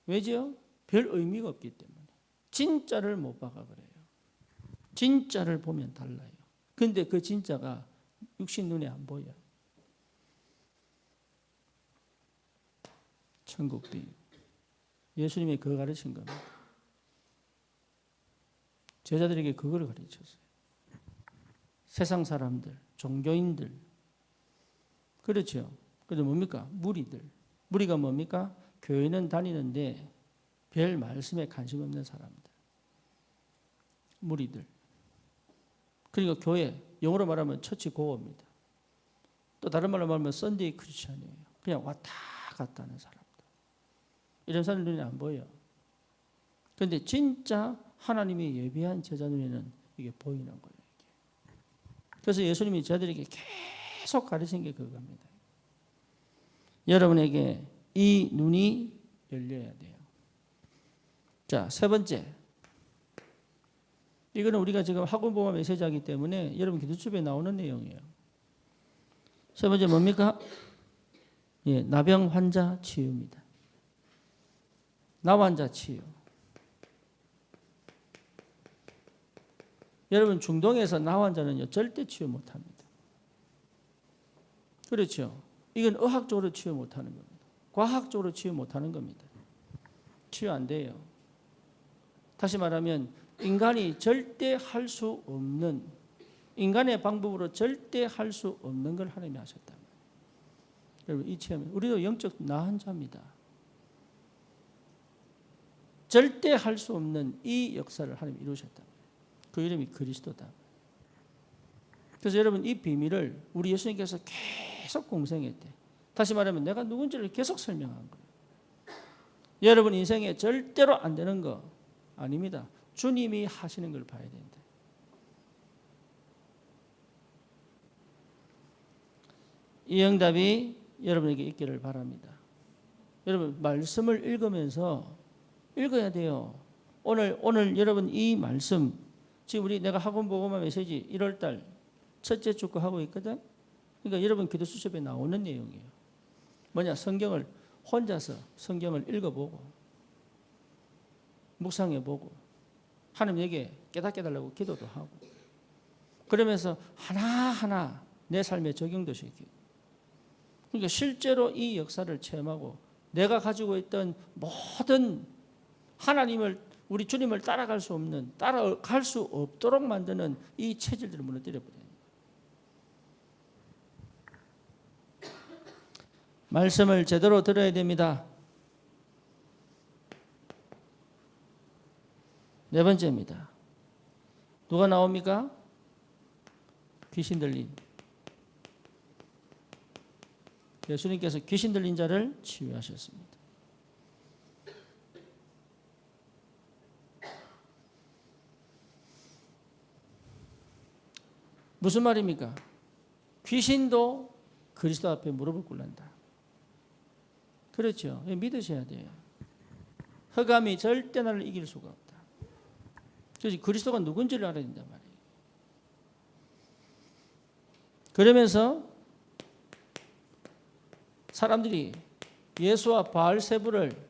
왜죠? 별 의미가 없기 때문에. 진짜를 못 봐가 그래요. 진짜를 보면 달라요. 근데 그 진짜가 육신 눈에 안 보여. 천국 비유. 예수님이 그거 가르친 겁니다. 제자들에게 그걸 가르쳤어요. 세상 사람들, 종교인들. 그렇죠. 그래서 뭡니까? 무리들. 무리가 뭡니까? 교회는 다니는데 별 말씀에 관심 없는 사람들. 무리들. 그러니까 교회, 영어로 말하면 처치 고어입니다. 또 다른 말로 말하면 썬데이 크리스천이에요. 그냥 왔다 갔다 하는 사람들. 이런 사람 눈에 안 보여. 그런데 진짜 하나님이 예비한 제자 눈에는 이게 보이는 거예요. 그래서 예수님이 저들에게 계속 가르친 게 그겁니다. 여러분에게 이 눈이 열려야 돼요. 자, 세 번째. 이거는 우리가 지금 학원보험 메시지하기 때문에 여러분 기도집에 나오는 내용이에요. 세 번째 뭡니까? 예, 나병 환자 치유입니다. 나 환자 치유. 여러분 중동에서 나 환자는요 절대 치유 못합니다. 그렇죠? 이건 의학적으로 치유 못하는 겁니다. 과학적으로 치유 못하는 겁니다. 치유 안 돼요. 다시 말하면 인간이 절대 할 수 없는, 인간의 방법으로 절대 할 수 없는 걸 하나님이 하셨다. 여러분 이 체험, 우리도 영적 나 환자입니다. 절대 할 수 없는 이 역사를 하나님이 이루셨다. 그 이름이 그리스도다. 그래서 여러분 이 비밀을 우리 예수님께서 계속 공생했대. 다시 말하면 내가 누군지를 계속 설명한 거예요. 여러분 인생에 절대로 안 되는 거 아닙니다. 주님이 하시는 걸 봐야 된다. 이 응답이 여러분에게 있기를 바랍니다. 여러분 말씀을 읽으면서 읽어야 돼요. 오늘 여러분 이 말씀 지금 내가 학원 보고만 메시지 1월달 첫째 주 거 하고 있거든. 그러니까 여러분 기도 수첩에 나오는 내용이에요. 뭐냐? 성경을 혼자서 성경을 읽어보고 묵상해보고 하나님에게 깨닫게 해달라고 기도도 하고 그러면서 하나하나 내 삶에 적용도 시키고 그러니까 실제로 이 역사를 체험하고 내가 가지고 있던 모든 하나님을 우리 주님을 따라갈 수 없는 따라갈 수 없도록 만드는 이 체질들을 무너뜨려 버려요. 말씀을 제대로 들어야 됩니다. 네 번째입니다. 누가 나옵니까? 귀신 들린. 예수님께서 귀신 들린 자를 치유하셨습니다. 무슨 말입니까? 귀신도 그리스도 앞에 무릎을 꿇는다. 그렇죠. 믿으셔야 돼요. 흑암이 절대 나를 이길 수가 없다. 그래서 그리스도가 누군지를 알아야 된단 말이에요. 그러면서 사람들이 예수와 바알세불을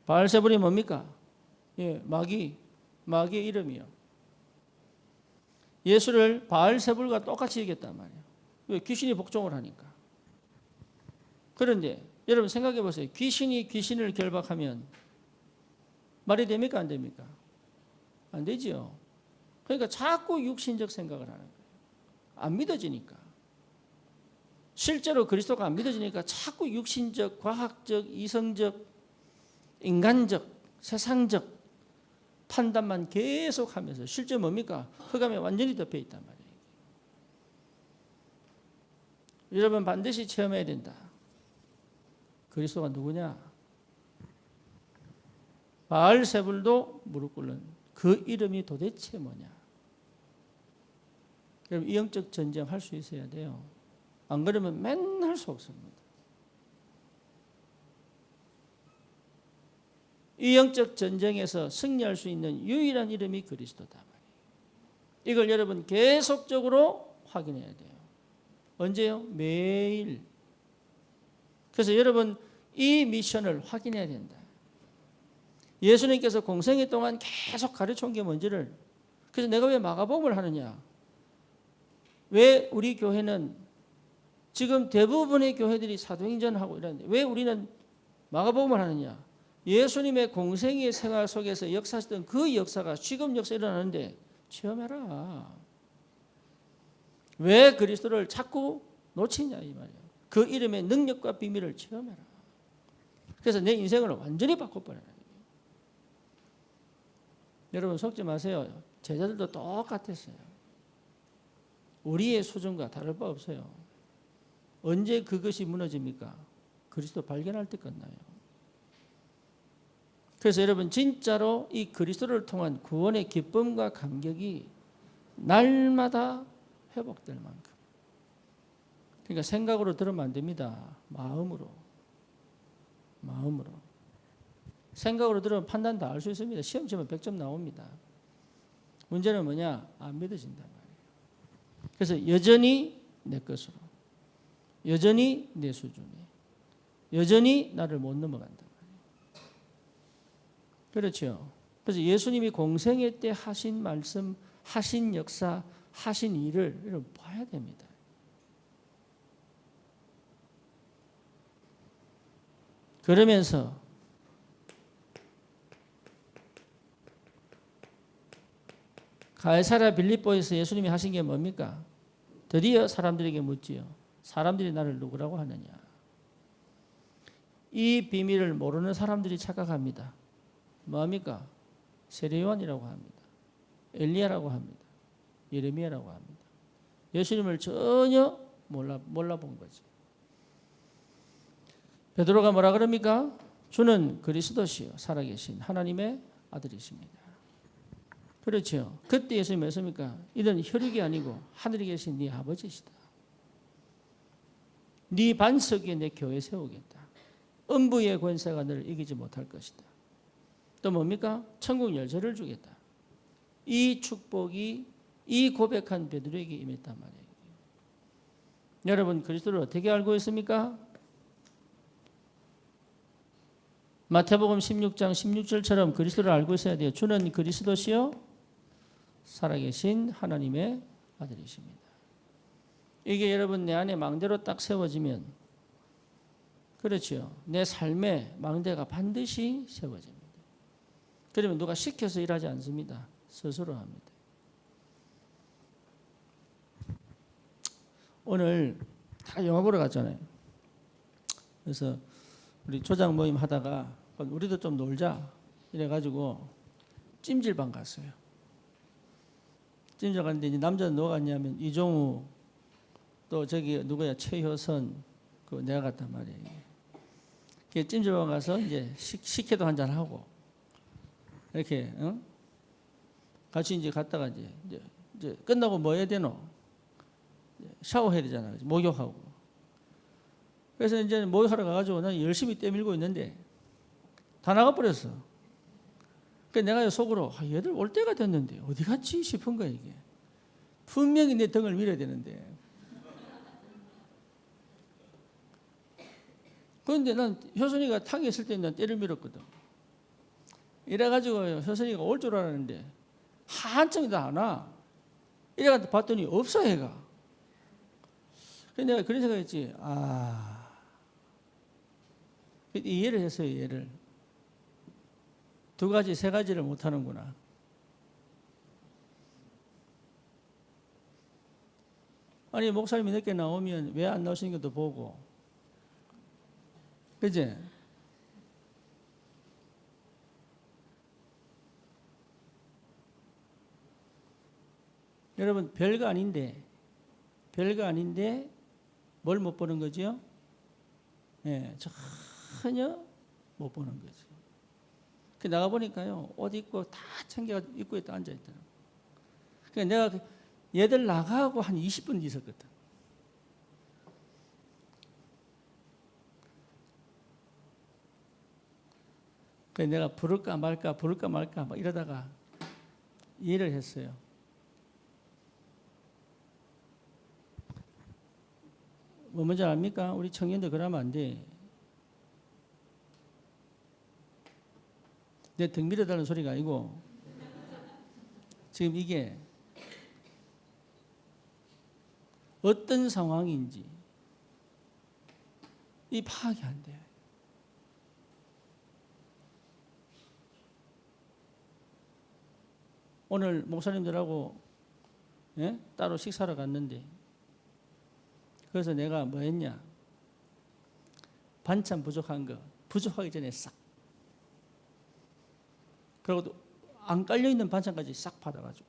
바알세불이 뭡니까? 예, 마귀의 이름이요. 예수를 바알세불과 똑같이 얘기했단 말이에요. 왜? 귀신이 복종을 하니까. 그런데 여러분 생각해 보세요. 귀신이 귀신을 결박하면 말이 됩니까? 안 됩니까? 안 되지요. 그러니까 자꾸 육신적 생각을 하는 거예요. 안 믿어지니까. 실제로 그리스도가 안 믿어지니까 자꾸 육신적, 과학적, 이성적, 인간적, 세상적 판단만 계속하면서 실제 뭡니까? 흑암에 완전히 덮여 있단 말이에요. 여러분 반드시 체험해야 된다. 그리스도가 누구냐? 바알세불도 무릎 꿇는 그 이름이 도대체 뭐냐? 여러분 이 영적 전쟁 할 수 있어야 돼요. 안 그러면 맨날 할 수 없습니다. 이 영적 전쟁에서 승리할 수 있는 유일한 이름이 그리스도다. 이걸 여러분 계속적으로 확인해야 돼요. 언제요? 매일. 그래서 여러분 이 미션을 확인해야 된다. 예수님께서 공생애 동안 계속 가르쳐온 게 뭔지를. 그래서 내가 왜 마가복음을 하느냐? 왜 우리 교회는 지금 대부분의 교회들이 사도행전하고 이러는데 왜 우리는 마가복음을 하느냐? 예수님의 공생의 생활 속에서 역사하셨던 그 역사가 지금 역사 일어나는데 체험해라. 왜 그리스도를 자꾸 놓치냐 이 말이에요. 그 이름의 능력과 비밀을 체험해라. 그래서 내 인생을 완전히 바꿔버려라. 여러분 속지 마세요. 제자들도 똑같았어요. 우리의 수준과 다를 바 없어요. 언제 그것이 무너집니까? 그리스도 발견할 때 끝나요. 그래서 여러분 진짜로 이 그리스도를 통한 구원의 기쁨과 감격이 날마다 회복될 만큼. 그러니까 생각으로 들으면 안 됩니다. 마음으로. 생각으로 들으면 판단 다 알 수 있습니다. 시험 치면 100점 나옵니다. 문제는 뭐냐? 안 믿어진단 말이에요. 그래서 여전히 내 것으로, 여전히 내 수준이, 여전히 나를 못 넘어간단 말이에요. 그렇죠. 그래서 예수님이 공생애 때 하신 말씀, 하신 역사, 하신 일을 여러분 봐야 됩니다. 그러면서 가이사랴 빌립보에서 예수님이 하신 게 뭡니까? 드디어 사람들에게 묻지요. 사람들이 나를 누구라고 하느냐? 이 비밀을 모르는 사람들이 착각합니다. 뭡니까? 세례요한이라고 합니다. 엘리야라고 합니다. 예레미야라고 합니다. 예수님을 전혀 몰라본 거죠. 베드로가 뭐라 그럽니까? 주는 그리스도시요 살아계신 하나님의 아들이십니다. 그렇죠. 그때 예수님이 했습니까? 이는 혈육이 아니고 하늘에 계신 네 아버지시다. 네 반석 위에 내 교회 세우겠다. 음부의 권세가 너를 이기지 못할 것이다. 또 뭡니까? 천국 열쇠를 주겠다. 이 축복이 이 고백한 베드로에게 임했단 말이에요. 여러분 그리스도를 어떻게 알고 있습니까? 마태복음 16장 16절처럼 그리스도를 알고 있어야 돼요. 주는 그리스도시요 살아계신 하나님의 아들이십니다. 이게 여러분 내 안에 망대로 딱 세워지면 그렇죠. 내 삶의 망대가 반드시 세워집니다. 그러면 누가 시켜서 일하지 않습니다. 스스로 합니다. 오늘 다 영화 보러 갔잖아요. 그래서 우리 조장 모임 하다가 우리도 좀 놀자 이래가지고 찜질방 갔어요. 찜질 갔는데 이제 남자는 누가 갔냐면 이종우 또 저기 누구야 최효선 그 내가 갔단 말이에요. 찜질방 가서 이제 식혜도 한잔 하고 이렇게 같이 이제 갔다가 이제 끝나고 뭐 해야 되노? 샤워해야 되잖아. 목욕하고. 그래서 이제 목욕하러 가가지고 난 열심히 떼밀고 있는데 다 나가버렸어. 그래서 내가 속으로 얘들 올 때가 됐는데 어디 갔지 싶은 거야 이게. 분명히 내 등을 밀어야 되는데. 그런데 난 효선이가 탕에 있을 때 난 때를 밀었거든. 이래가지고 효선이가 올 줄 알았는데 한참이 다 안 와. 이래가지고 봤더니 없어 얘가. 그래서 내가 그런 생각했지. 이해를 했어요. 이해를. 두 가지 세 가지를 못하는구나. 아니 목사님이 늦게 나오면 왜 안 나오시는 것도 보고 그치? 여러분 별거 아닌데 뭘 못 보는 거죠? 예, 전혀 못 보는 거죠. 그 나가 보니까요 옷 입고 다 챙겨 입구에 또 앉아 있더라고. 그러니까 내가 얘들 나가고 한 20분 있었거든. 그래서 내가 부를까 말까 막 이러다가 이해를 했어요. 뭐 뭔지 압니까? 우리 청년들 그러면 안 돼. 내 등 밀어달라는 소리가 아니고 지금 이게 어떤 상황인지 이 파악이 안 돼. 오늘 목사님들하고 따로 식사를 갔는데 그래서 내가 뭐 했냐? 반찬 부족한 거 부족하기 전에 싹 그리고 안 깔려있는 반찬까지 싹 받아가지고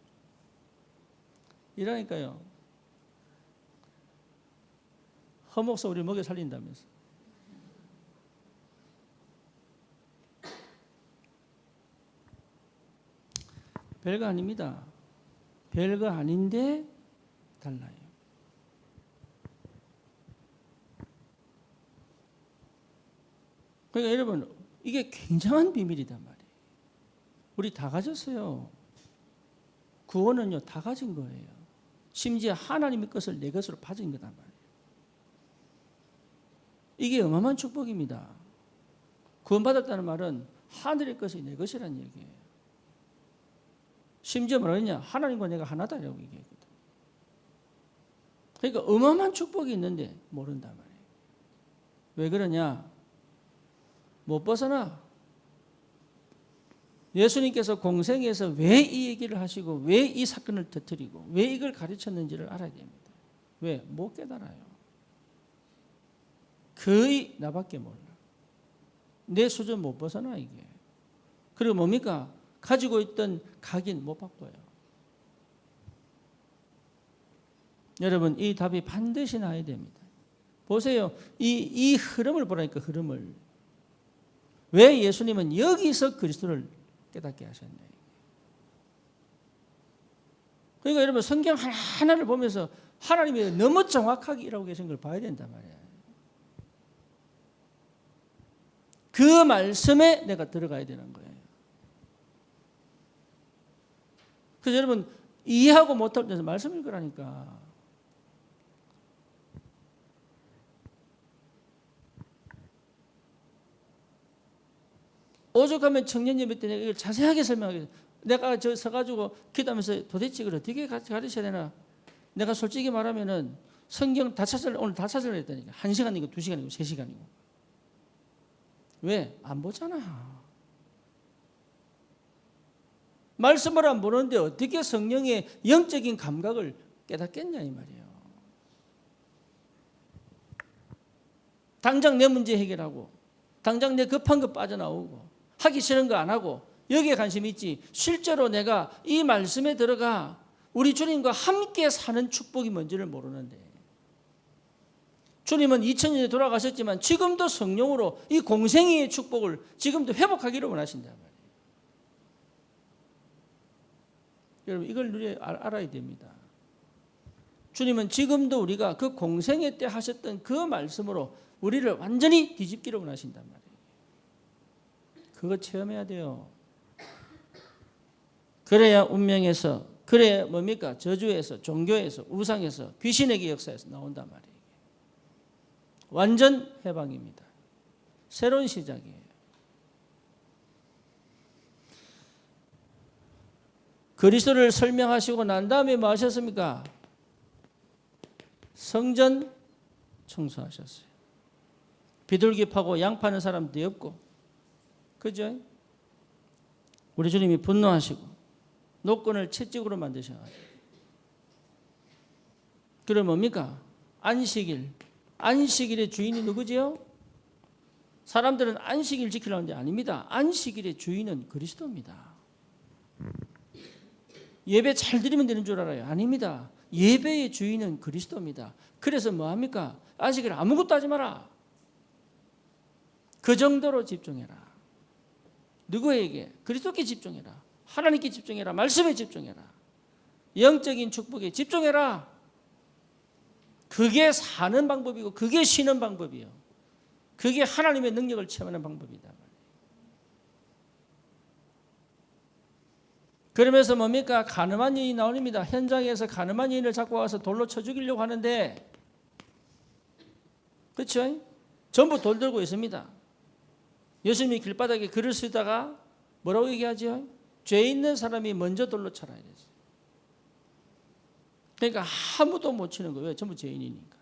이러니까요. 허목서 우리 먹여 살린다면서. 별거 아닙니다. 별거 아닌데 달라요. 그러니까 여러분 이게 굉장한 비밀이단 말이에요. 우리 다 가졌어요. 구원은요 다 가진 거예요. 심지어 하나님의 것을 내 것으로 받은 거단 말이에요. 이게 어마어마한 축복입니다. 구원받았다는 말은 하늘의 것이 내 것이라는 얘기예요. 심지어 뭐라 했냐? 하나님과 내가 하나다라고 얘기했거든. 그러니까 어마어마한 축복이 있는데 모른단 말이에요. 왜 그러냐? 못 벗어나. 예수님께서 공생에서 왜 이 얘기를 하시고 왜 이 사건을 터뜨리고 왜 이걸 가르쳤는지를 알아야 됩니다. 왜? 못 깨달아요. 거의 나밖에 몰라. 내 수준 못 벗어나 이게. 그리고 뭡니까? 가지고 있던 각인 못 바꿔요. 여러분 이 답이 반드시 나야 됩니다. 보세요. 이 흐름을 보라니까 흐름을. 왜 예수님은 여기서 그리스도를 깨닫게 하셨나요? 그러니까 여러분 성경 하나하나를 보면서 하나님이 너무 정확하게 일하고 계신 걸 봐야 된단 말이에요. 그 말씀에 내가 들어가야 되는 거예요. 그래서 여러분 이해하고 못할 때는 말씀 읽으라니까. 오죽하면 청년 예배 때 내가 이걸 자세하게 설명하겠어요. 내가 저 서가지고 기도하면서 도대체 이걸 어떻게 가르쳐야 되나. 내가 솔직히 말하면은 성경 오늘 다 찾으려 했다니까. 1시간이고 2시간이고 3시간이고. 왜? 안 보잖아. 말씀을 안 보는데 어떻게 성령의 영적인 감각을 깨닫겠냐 이 말이에요. 당장 내 문제 해결하고 당장 내 급한 거 빠져나오고 하기 싫은 거 안 하고 여기에 관심이 있지. 실제로 내가 이 말씀에 들어가 우리 주님과 함께 사는 축복이 뭔지를 모르는데 주님은 2000년에 돌아가셨지만 지금도 성령으로 이 공생애의 축복을 지금도 회복하기를 원하신단 말이에요. 여러분 이걸 알아야 됩니다. 주님은 지금도 우리가 그 공생애 때 하셨던 그 말씀으로 우리를 완전히 뒤집기를 원하신단 말이에요. 그거 체험해야 돼요. 그래야 운명에서, 그래야 뭡니까? 저주에서, 종교에서, 우상에서, 귀신에게 역사에서 나온단 말이에요. 완전 해방입니다. 새로운 시작이에요. 그리스도를 설명하시고 난 다음에 뭐 하셨습니까? 성전 청소하셨어요. 비둘기 파고 양 파는 사람도 없고, 그죠? 우리 주님이 분노하시고 노권을 채찍으로 만드셔가지고. 그럼 뭡니까? 안식일의 주인이 누구지요? 사람들은 안식일 지키려는데 아닙니다. 안식일의 주인은 그리스도입니다. 예배 잘 드리면 되는 줄 알아요. 아닙니다. 예배의 주인은 그리스도입니다. 그래서 뭐합니까? 안식일 아무것도 하지 마라. 그 정도로 집중해라. 누구에게? 그리스도께 집중해라. 하나님께 집중해라. 말씀에 집중해라. 영적인 축복에 집중해라. 그게 사는 방법이고 그게 쉬는 방법이에요. 그게 하나님의 능력을 체험하는 방법이다. 그러면서 뭡니까? 가늠한 여인이 나옵니다. 현장에서 가늠한 여인을 잡고 와서 돌로 쳐 죽이려고 하는데, 그렇죠? 전부 돌 들고 있습니다. 예수님이 길바닥에 글을 쓰다가 뭐라고 얘기하죠? 죄 있는 사람이 먼저 돌로 쳐라 이랬어요. 그러니까 아무도 못 치는 거예요. 전부 죄인이니까.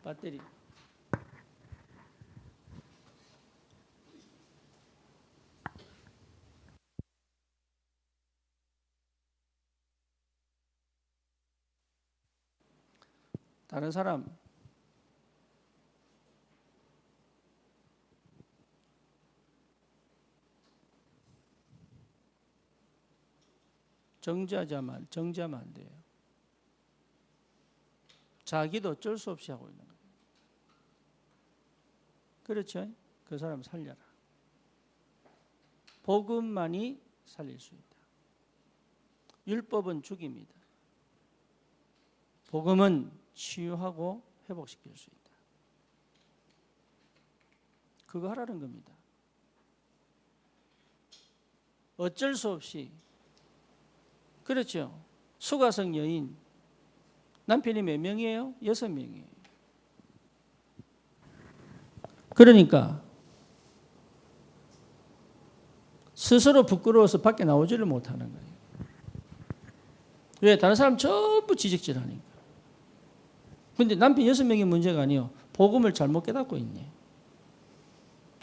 배터리. 다른 사람 정지하면 안 돼요. 자기도 어쩔 수 없이 하고 있는 거예요. 그렇죠? 그 사람 살려라. 복음만이 살릴 수 있다. 율법은 죽입니다. 복음은 치유하고 회복시킬 수 있다. 그거 하라는 겁니다. 어쩔 수 없이. 그렇죠. 수가성 여인 남편이 몇 명이에요? 6명이에요. 그러니까 스스로 부끄러워서 밖에 나오지를 못하는 거예요. 왜? 다른 사람 전부 지적질하니까. 근데 남편 6명이 문제가 아니에요. 복음을 잘못 깨닫고 있네.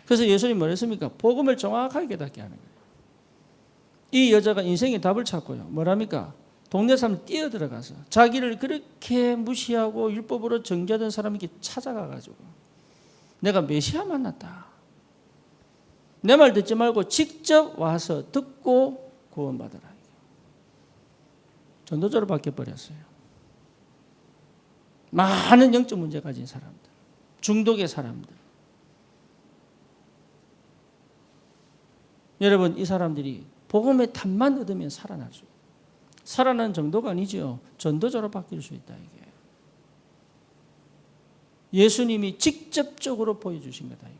그래서 예수님이 뭐랬습니까? 복음을 정확하게 깨닫게 하는 거예요. 이 여자가 인생의 답을 찾고요. 뭐랍니까? 동네 사람 뛰어들어가서 자기를 그렇게 무시하고 율법으로 정죄하던 사람에게 찾아가가지고 내가 메시아 만났다. 내 말 듣지 말고 직접 와서 듣고 구원받아라. 전도자로 바뀌어버렸어요. 많은 영적 문제 가진 사람들, 중독의 사람들. 여러분, 이 사람들이 복음의 탐만 얻으면 살아날 수 있어요. 살아나는 정도가 아니죠. 전도자로 바뀔 수 있다. 이게 예수님이 직접적으로 보여주신 거다. 이게.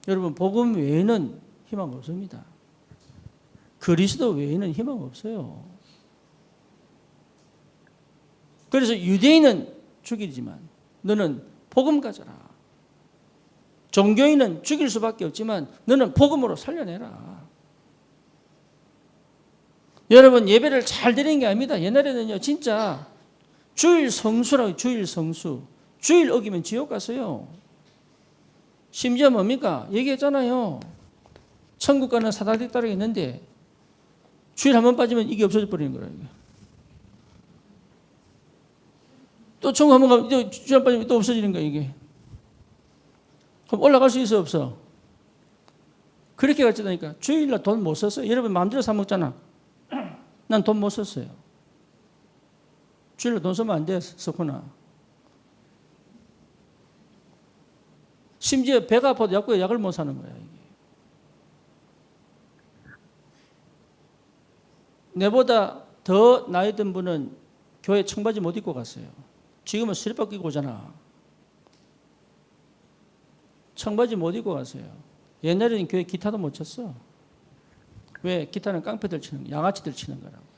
여러분, 복음 외에는 희망 없습니다. 그리스도 외에는 희망 없어요. 그래서 유대인은 죽이지만 너는 복음 가져라. 종교인은 죽일 수밖에 없지만 너는 복음으로 살려내라. 여러분, 예배를 잘 드리는 게 아닙니다. 옛날에는요, 진짜 주일 성수라고, 주일 성수. 주일 어기면 지옥 갔어요. 심지어 뭡니까? 얘기했잖아요. 천국 가는 사다리 따르게 있는데 주일 한 번 빠지면 이게 없어져 버리는 거예요. 또 천국 한 번 가면 주일 한 번 빠지면 또 없어지는 거예요, 이게. 그럼 올라갈 수 있어, 없어? 그렇게 갔다니까. 주일날 돈 못 썼어요. 여러분 마음대로 사 먹잖아. 난 돈 못 썼어요. 주일날 돈 쓰면 안 돼, 썼구나. 심지어 배가 아파도 약을 못 사는 거야, 이게. 내보다 더 나이 든 분은 교회 청바지 못 입고 갔어요. 지금은 슬리퍼 끼고 오잖아. 청바지 못 입고 갔어요. 옛날에는 교회 기타도 못 쳤어. 왜? 기타는 깡패들 치는 거, 양아치들 치는 거라고.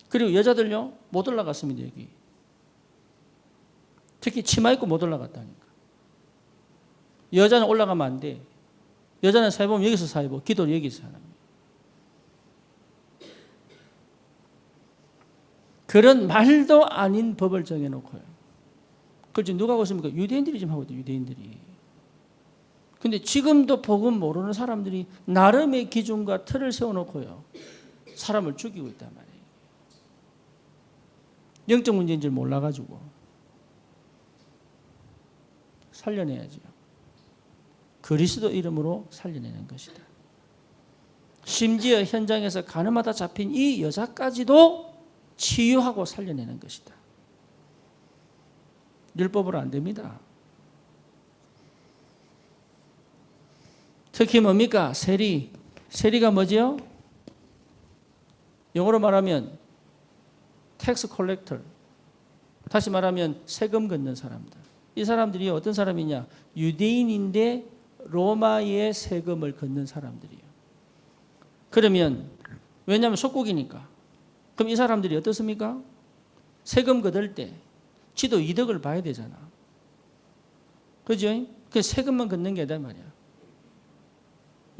그리고 여자들요, 못 올라갔습니다, 여기. 특히 치마 입고 못 올라갔다니까. 여자는 올라가면 안 돼. 여자는 사회보면 여기서 사회보, 기도를 여기서 하는 거예요. 그런 말도 아닌 법을 정해놓고요. 그걸 지금 누가 하고 있습니까? 유대인들이 지금 하고 있대요, 유대인들이. 근데 지금도 복음 모르는 사람들이 나름의 기준과 틀을 세워놓고요. 사람을 죽이고 있단 말이에요. 영적 문제인 줄 몰라가지고. 살려내야죠. 그리스도 이름으로 살려내는 것이다. 심지어 현장에서 가늠하다 잡힌 이 여자까지도 치유하고 살려내는 것이다. 율법으로 안 됩니다. 특히 뭡니까? 세리. 세리가 뭐지요? 영어로 말하면 텍스 컬렉터. 다시 말하면 세금 걷는 사람들. 이 사람들이 어떤 사람이냐? 유대인인데 로마의 세금을 걷는 사람들이에요. 그러면 왜냐하면 속국이니까. 그럼 이 사람들이 어떻습니까? 세금 걷을 때 지도 이득을 봐야 되잖아. 그죠? 그 세금만 걷는 게 아니란 말이야.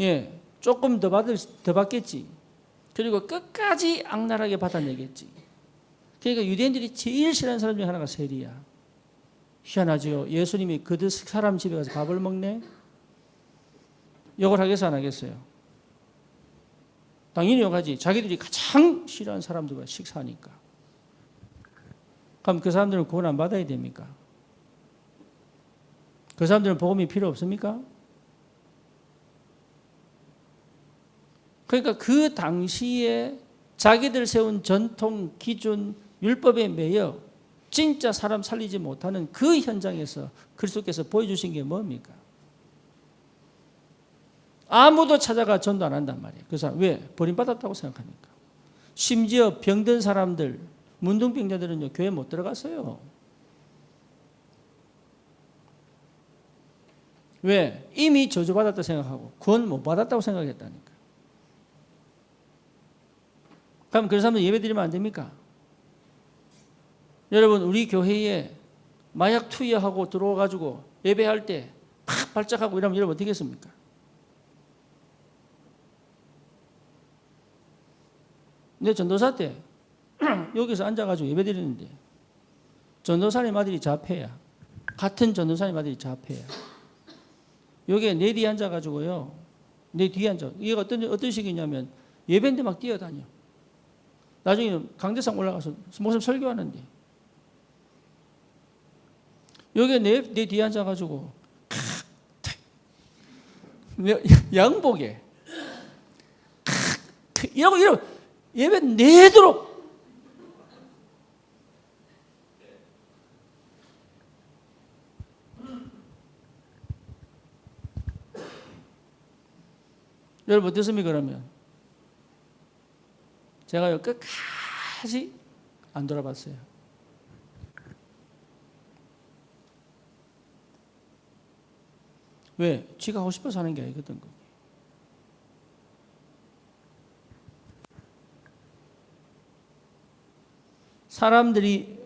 예, 조금 더 받겠지. 그리고 끝까지 악랄하게 받아내겠지. 그러니까 유대인들이 제일 싫어하는 사람 중에 하나가 세리야. 희한하죠. 예수님이 그 사람 집에 가서 밥을 먹네. 욕을 하겠어 안 하겠어요? 당연히 욕하지. 자기들이 가장 싫어하는 사람들과 식사하니까. 그럼 그 사람들은 구원 안 받아야 됩니까? 그 사람들은 복음이 필요 없습니까? 그러니까 그 당시에 자기들 세운 전통, 기준, 율법에 매여 진짜 사람 살리지 못하는 그 현장에서 그리스도께서 보여주신 게 뭡니까? 아무도 찾아가 전도 안 한단 말이에요. 그 사람 왜? 버림받았다고 생각하니까. 심지어 병든 사람들, 문둥병자들은요 교회 못 들어갔어요. 왜? 이미 저주받았다 생각하고 구원 못 받았다고 생각했다니까. 그럼 그런 사람들 예배 드리면 안 됩니까? 여러분 우리 교회에 마약 투여하고 들어와가지고 예배할 때 팍 발작하고 이러면 여러분 어떻게 했습니까? 내 전도사 때 여기서 앉아가지고 예배 드리는데 전도사님 아들이 자폐야. 같은 전도사님 아들이 자폐야. 여기에 내 뒤에 앉아가지고요. 내 뒤에 앉아. 이게 어떤 식이냐면 예배인데 막 뛰어다녀. 나중에는 강대상 올라가서 목사님 설교하는데 여기에 내 뒤에 앉아가지고 양복에 이러고 예배 내도록 여러분 어떻습니까? 그러면 제가요 끝까지 안 돌아봤어요. 왜? 지가 하고 싶어서 하는 게 아니거든. 사람들이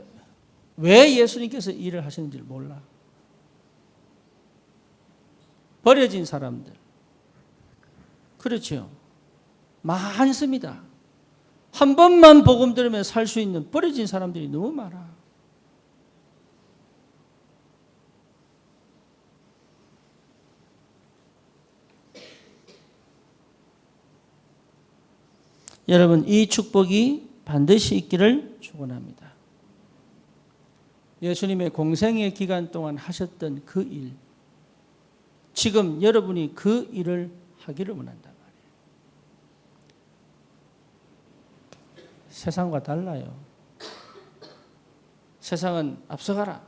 왜 예수님께서 일을 하시는지를 몰라. 버려진 사람들. 그렇죠. 많습니다. 한 번만 복음 들으면 살 수 있는 버려진 사람들이 너무 많아. 여러분 이 축복이 반드시 있기를 축원합니다. 예수님의 공생의 기간 동안 하셨던 그 일, 지금 여러분이 그 일을 하기를 원한단 말이에요. 세상과 달라요. 세상은 앞서가라,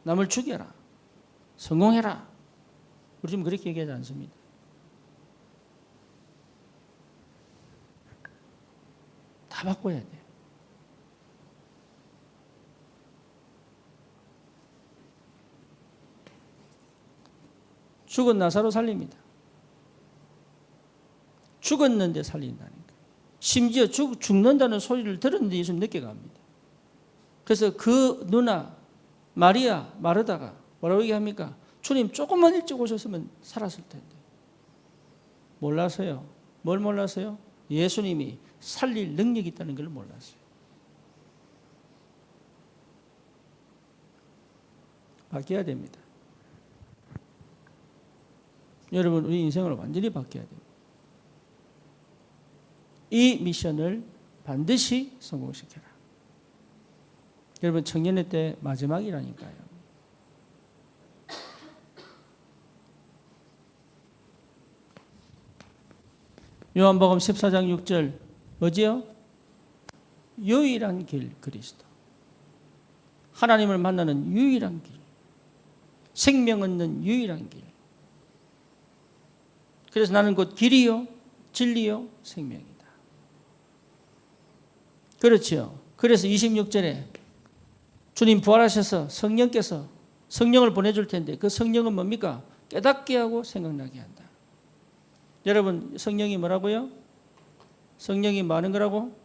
남을 죽여라, 성공해라. 우리 지금 그렇게 얘기하지 않습니다. 다 바꿔야 돼. 죽은 나사로 살립니다. 죽었는데 살린다니까. 심지어 죽는다는 소리를 들었는데 예수님 늦게 갑니다. 그래서 그 누나 마리아 마르다가 뭐라고 얘기합니까? 주님 조금만 일찍 오셨으면 살았을 텐데. 몰라서요. 뭘 몰라서요? 예수님이 살릴 능력이 있다는 걸 몰랐어요. 바뀌어야 됩니다. 여러분 우리 인생을 완전히 바뀌어야 됩니다. 이 미션을 반드시 성공시켜라. 여러분 청년회 때 마지막이라니까요. 요한복음 14장 6절 뭐지요? 유일한 길 그리스도. 하나님을 만나는 유일한 길. 생명 얻는 유일한 길. 그래서 나는 곧 길이요 진리요 생명이다. 그렇죠. 그래서 26절에 주님 부활하셔서 성령께서 성령을 보내줄 텐데 그 성령은 뭡니까? 깨닫게 하고 생각나게 한다. 여러분 성령이 뭐라고요? 성령이 많은 거라고?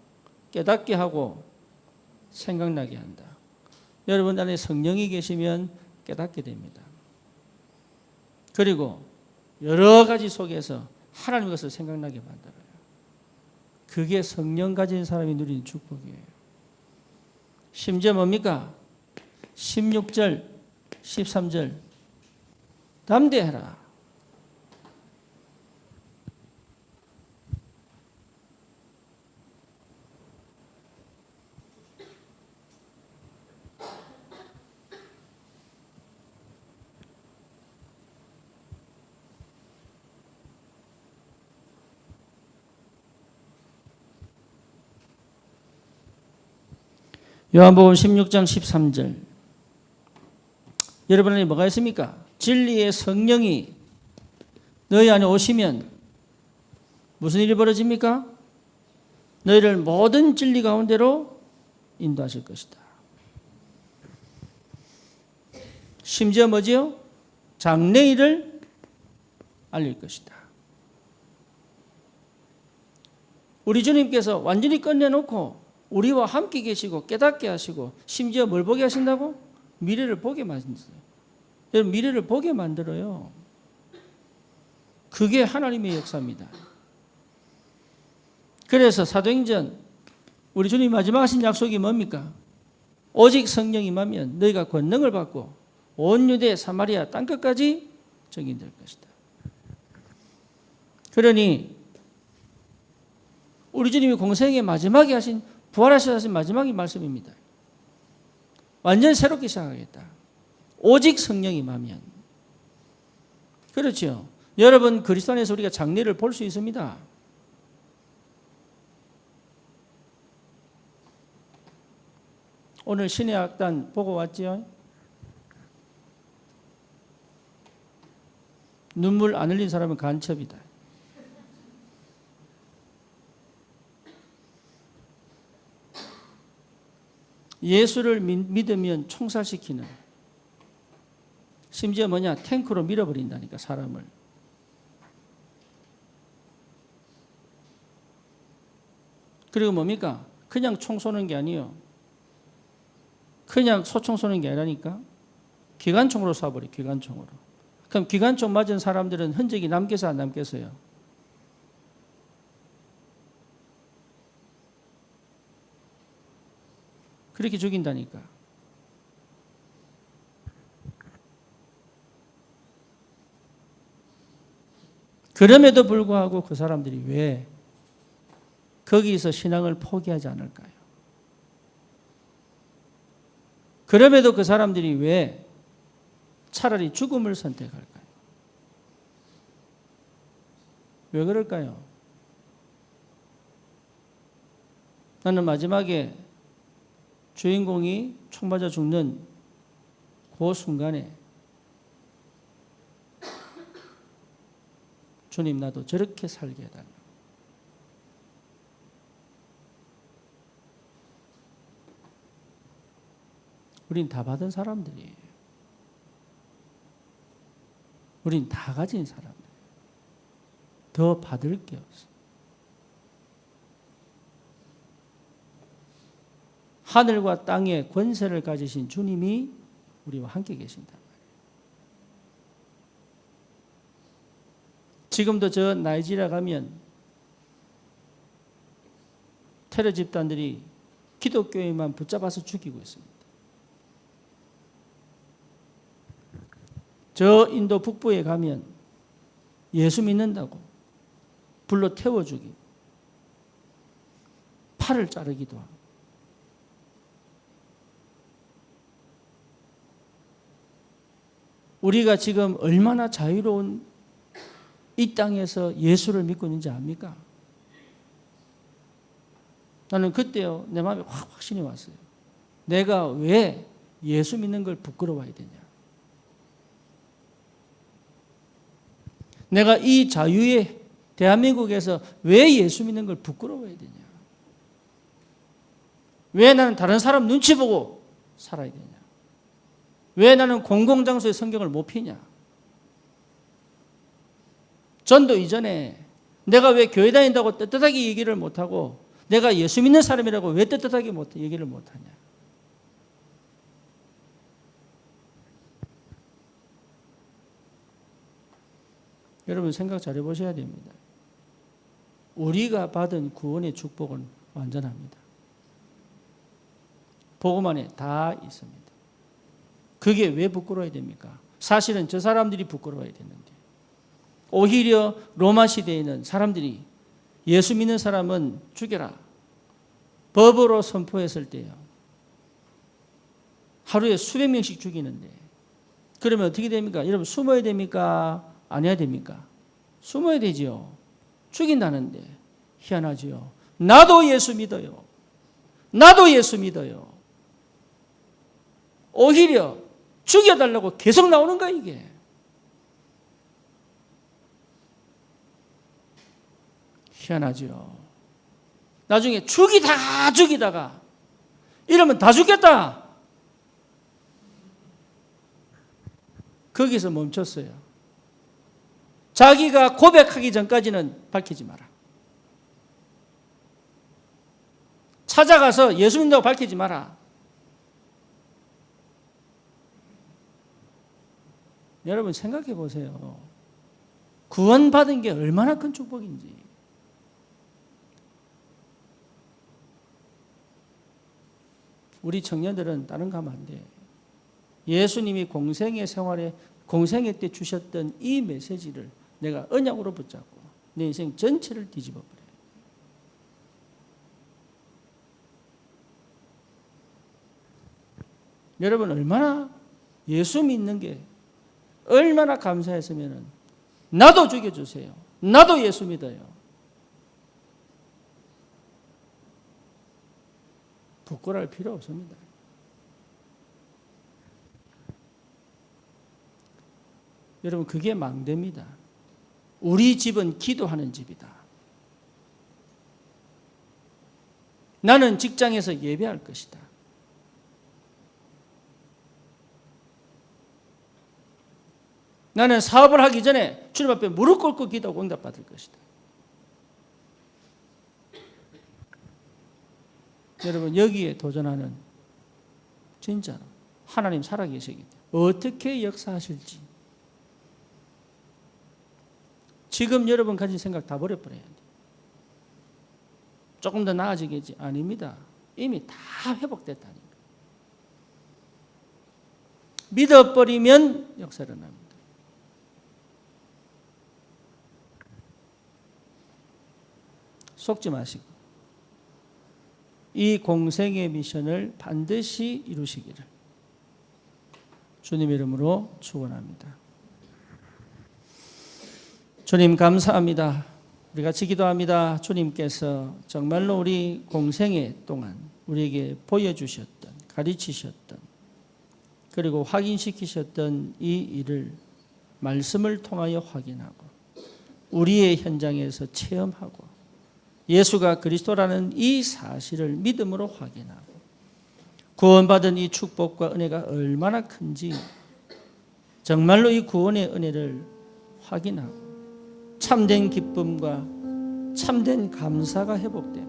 깨닫게 하고 생각나게 한다. 여러분 안에 성령이 계시면 깨닫게 됩니다. 그리고 여러 가지 속에서 하나님 것을 생각나게 만들어요. 그게 성령 가진 사람이 누리는 축복이에요. 심지어 뭡니까? 16절, 13절 담대해라. 요한복음 16장 13절. 여러분 안에 뭐가 있습니까? 진리의 성령이 너희 안에 오시면 무슨 일이 벌어집니까? 너희를 모든 진리 가운데로 인도하실 것이다. 심지어 뭐지요? 장래일을 알릴 것이다. 우리 주님께서 완전히 끝내놓고 우리와 함께 계시고 깨닫게 하시고 심지어 뭘 보게 하신다고? 미래를 보게 만들어요. 여러분 미래를 보게 만들어요. 그게 하나님의 역사입니다. 그래서 사도행전 우리 주님 마지막 하신 약속이 뭡니까? 오직 성령이 임하면 너희가 권능을 받고 온 유대 사마리아 땅끝까지 증인될 것이다. 그러니 우리 주님이 공생의 마지막에 하신 부활하셔서 하신 마지막의 말씀입니다. 완전히 새롭게 시작하겠다. 오직 성령이 임하면. 그렇죠. 여러분 그리스도 안에서 우리가 장래를 볼 수 있습니다. 오늘 신의 악단 보고 왔지요? 눈물 안 흘린 사람은 간첩이다. 예수를 믿으면 총살시키는, 심지어 뭐냐, 탱크로 밀어버린다니까 사람을. 그리고 뭡니까? 그냥 총 쏘는 게 아니에요. 그냥 소총 쏘는 게 아니라니까 기관총으로 쏴버려. 기관총으로. 그럼 기관총 맞은 사람들은 흔적이 남겠어 안 남겠어요? 그렇게 죽인다니까. 그럼에도 불구하고 그 사람들이 왜 거기서 신앙을 포기하지 않을까요? 그럼에도 그 사람들이 왜 차라리 죽음을 선택할까요? 왜 그럴까요? 나는 마지막에 주인공이 총 맞아 죽는 그 순간에 주님 나도 저렇게 살게 해달라. 우린 다 받은 사람들이에요. 우린 다 가진 사람들. 더 받을 게 없어. 하늘과 땅의 권세를 가지신 주님이 우리와 함께 계신다. 지금도 저 나이지리아 가면 테러 집단들이 기독교인만 붙잡아서 죽이고 있습니다. 저 인도 북부에 가면 예수 믿는다고 불로 태워 죽이고 팔을 자르기도 하고. 우리가 지금 얼마나 자유로운 이 땅에서 예수를 믿고 있는지 압니까? 나는 그때요, 내 마음에 확신이 왔어요. 내가 왜 예수 믿는 걸 부끄러워해야 되냐? 내가 이 자유의 대한민국에서 왜 예수 믿는 걸 부끄러워해야 되냐? 왜 나는 다른 사람 눈치 보고 살아야 되냐? 왜 나는 공공장소에 성경을 못 피냐? 전도 이전에 내가 왜 교회 다닌다고 떳떳하게 얘기를 못하고 내가 예수 믿는 사람이라고 왜 떳떳하게 얘기를 못하냐? 여러분 생각 잘 해보셔야 됩니다. 우리가 받은 구원의 축복은 완전합니다. 복음 안에 다 있습니다. 그게 왜 부끄러워야 됩니까? 사실은 저 사람들이 부끄러워야 되는데, 오히려 로마 시대에는 사람들이 예수 믿는 사람은 죽여라, 법으로 선포했을 때요, 하루에 수백 명씩 죽이는데, 그러면 어떻게 됩니까? 여러분, 숨어야 됩니까? 안 해야 됩니까? 숨어야 되지요. 죽인다는데. 희한하지요. 나도 예수 믿어요. 나도 예수 믿어요. 오히려 죽여달라고 계속 나오는 거야, 이게. 희한하죠. 나중에 죽이다가 이러면 다 죽겠다. 거기서 멈췄어요. 자기가 고백하기 전까지는 밝히지 마라. 찾아가서 예수 믿는다고 밝히지 마라. 여러분 생각해 보세요. 구원받은 게 얼마나 큰 축복인지. 우리 청년들은 다른 거 하면 안 돼. 예수님이 공생의 생활에, 공생애 때 주셨던 이 메시지를 내가 언약으로 붙잡고 내 인생 전체를 뒤집어 버려요. 여러분 얼마나 예수 믿는 게 얼마나 감사했으면 나도 죽여주세요. 나도 예수 믿어요. 부끄러울 필요 없습니다. 여러분 그게 망대입니다. 우리 집은 기도하는 집이다. 나는 직장에서 예배할 것이다. 나는 사업을 하기 전에 주님 앞에 무릎 꿇고 기도하고 응답받을 것이다. 여러분 여기에 도전하는 진짜로 하나님 살아계시기 때문에 어떻게 역사하실지 지금 여러분 가진 생각 다 버려버려야 돼요. 조금 더 나아지겠지? 아닙니다. 이미 다 회복됐다니까. 믿어버리면 역사 일어납니다. 속지 마시고 이 공생의 미션을 반드시 이루시기를 주님의 이름으로 축원합니다. 주님 감사합니다. 우리 같이 기도합니다. 주님께서 정말로 우리 공생애 동안 우리에게 보여주셨던, 가르치셨던, 그리고 확인시키셨던 이 일을 말씀을 통하여 확인하고 우리의 현장에서 체험하고 예수가 그리스도라는 이 사실을 믿음으로 확인하고 구원받은 이 축복과 은혜가 얼마나 큰지 정말로 이 구원의 은혜를 확인하고 참된 기쁨과 참된 감사가 회복되며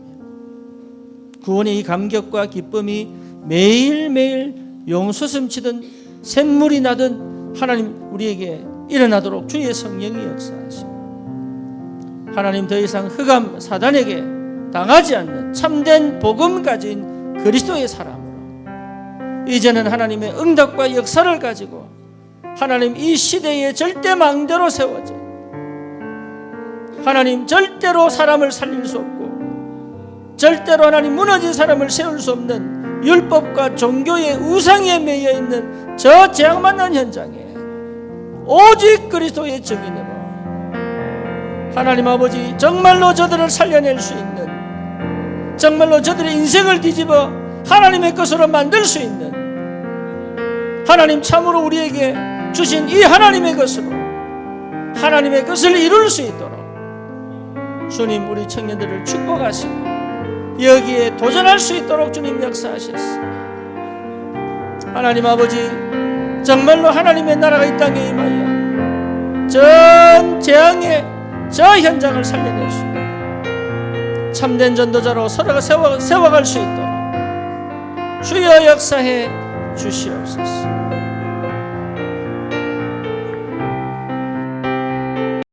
구원의 이 감격과 기쁨이 매일매일 용수섬치든 샘물이 나든 하나님 우리에게 일어나도록 주의 성령이 역사하시고 하나님 더 이상 흑암 사단에게 당하지 않는 참된 복음 가진 그리스도의 사람으로 이제는 하나님의 응답과 역사를 가지고 하나님 이 시대의 절대망대로 세워져 하나님 절대로 사람을 살릴 수 없고 절대로 하나님 무너진 사람을 세울 수 없는 율법과 종교의 우상에 매여 있는 저 재앙 만난 현장에 오직 그리스도의 증인으로 하나님 아버지 정말로 저들을 살려낼 수 있는 정말로 저들의 인생을 뒤집어 하나님의 것으로 만들 수 있는 하나님 참으로 우리에게 주신 이 하나님의 것으로 하나님의 것을 이룰 수 있도록 주님 우리 청년들을 축복하시고 여기에 도전할 수 있도록 주님 역사하셨습니다. 하나님 아버지 정말로 하나님의 나라가 이 땅에 임하여 전 재앙의 저 현장을 살려낼 수 있도록 참된 전도자로 서로가 세워갈 수 있도록 주여 역사해 주시옵소서.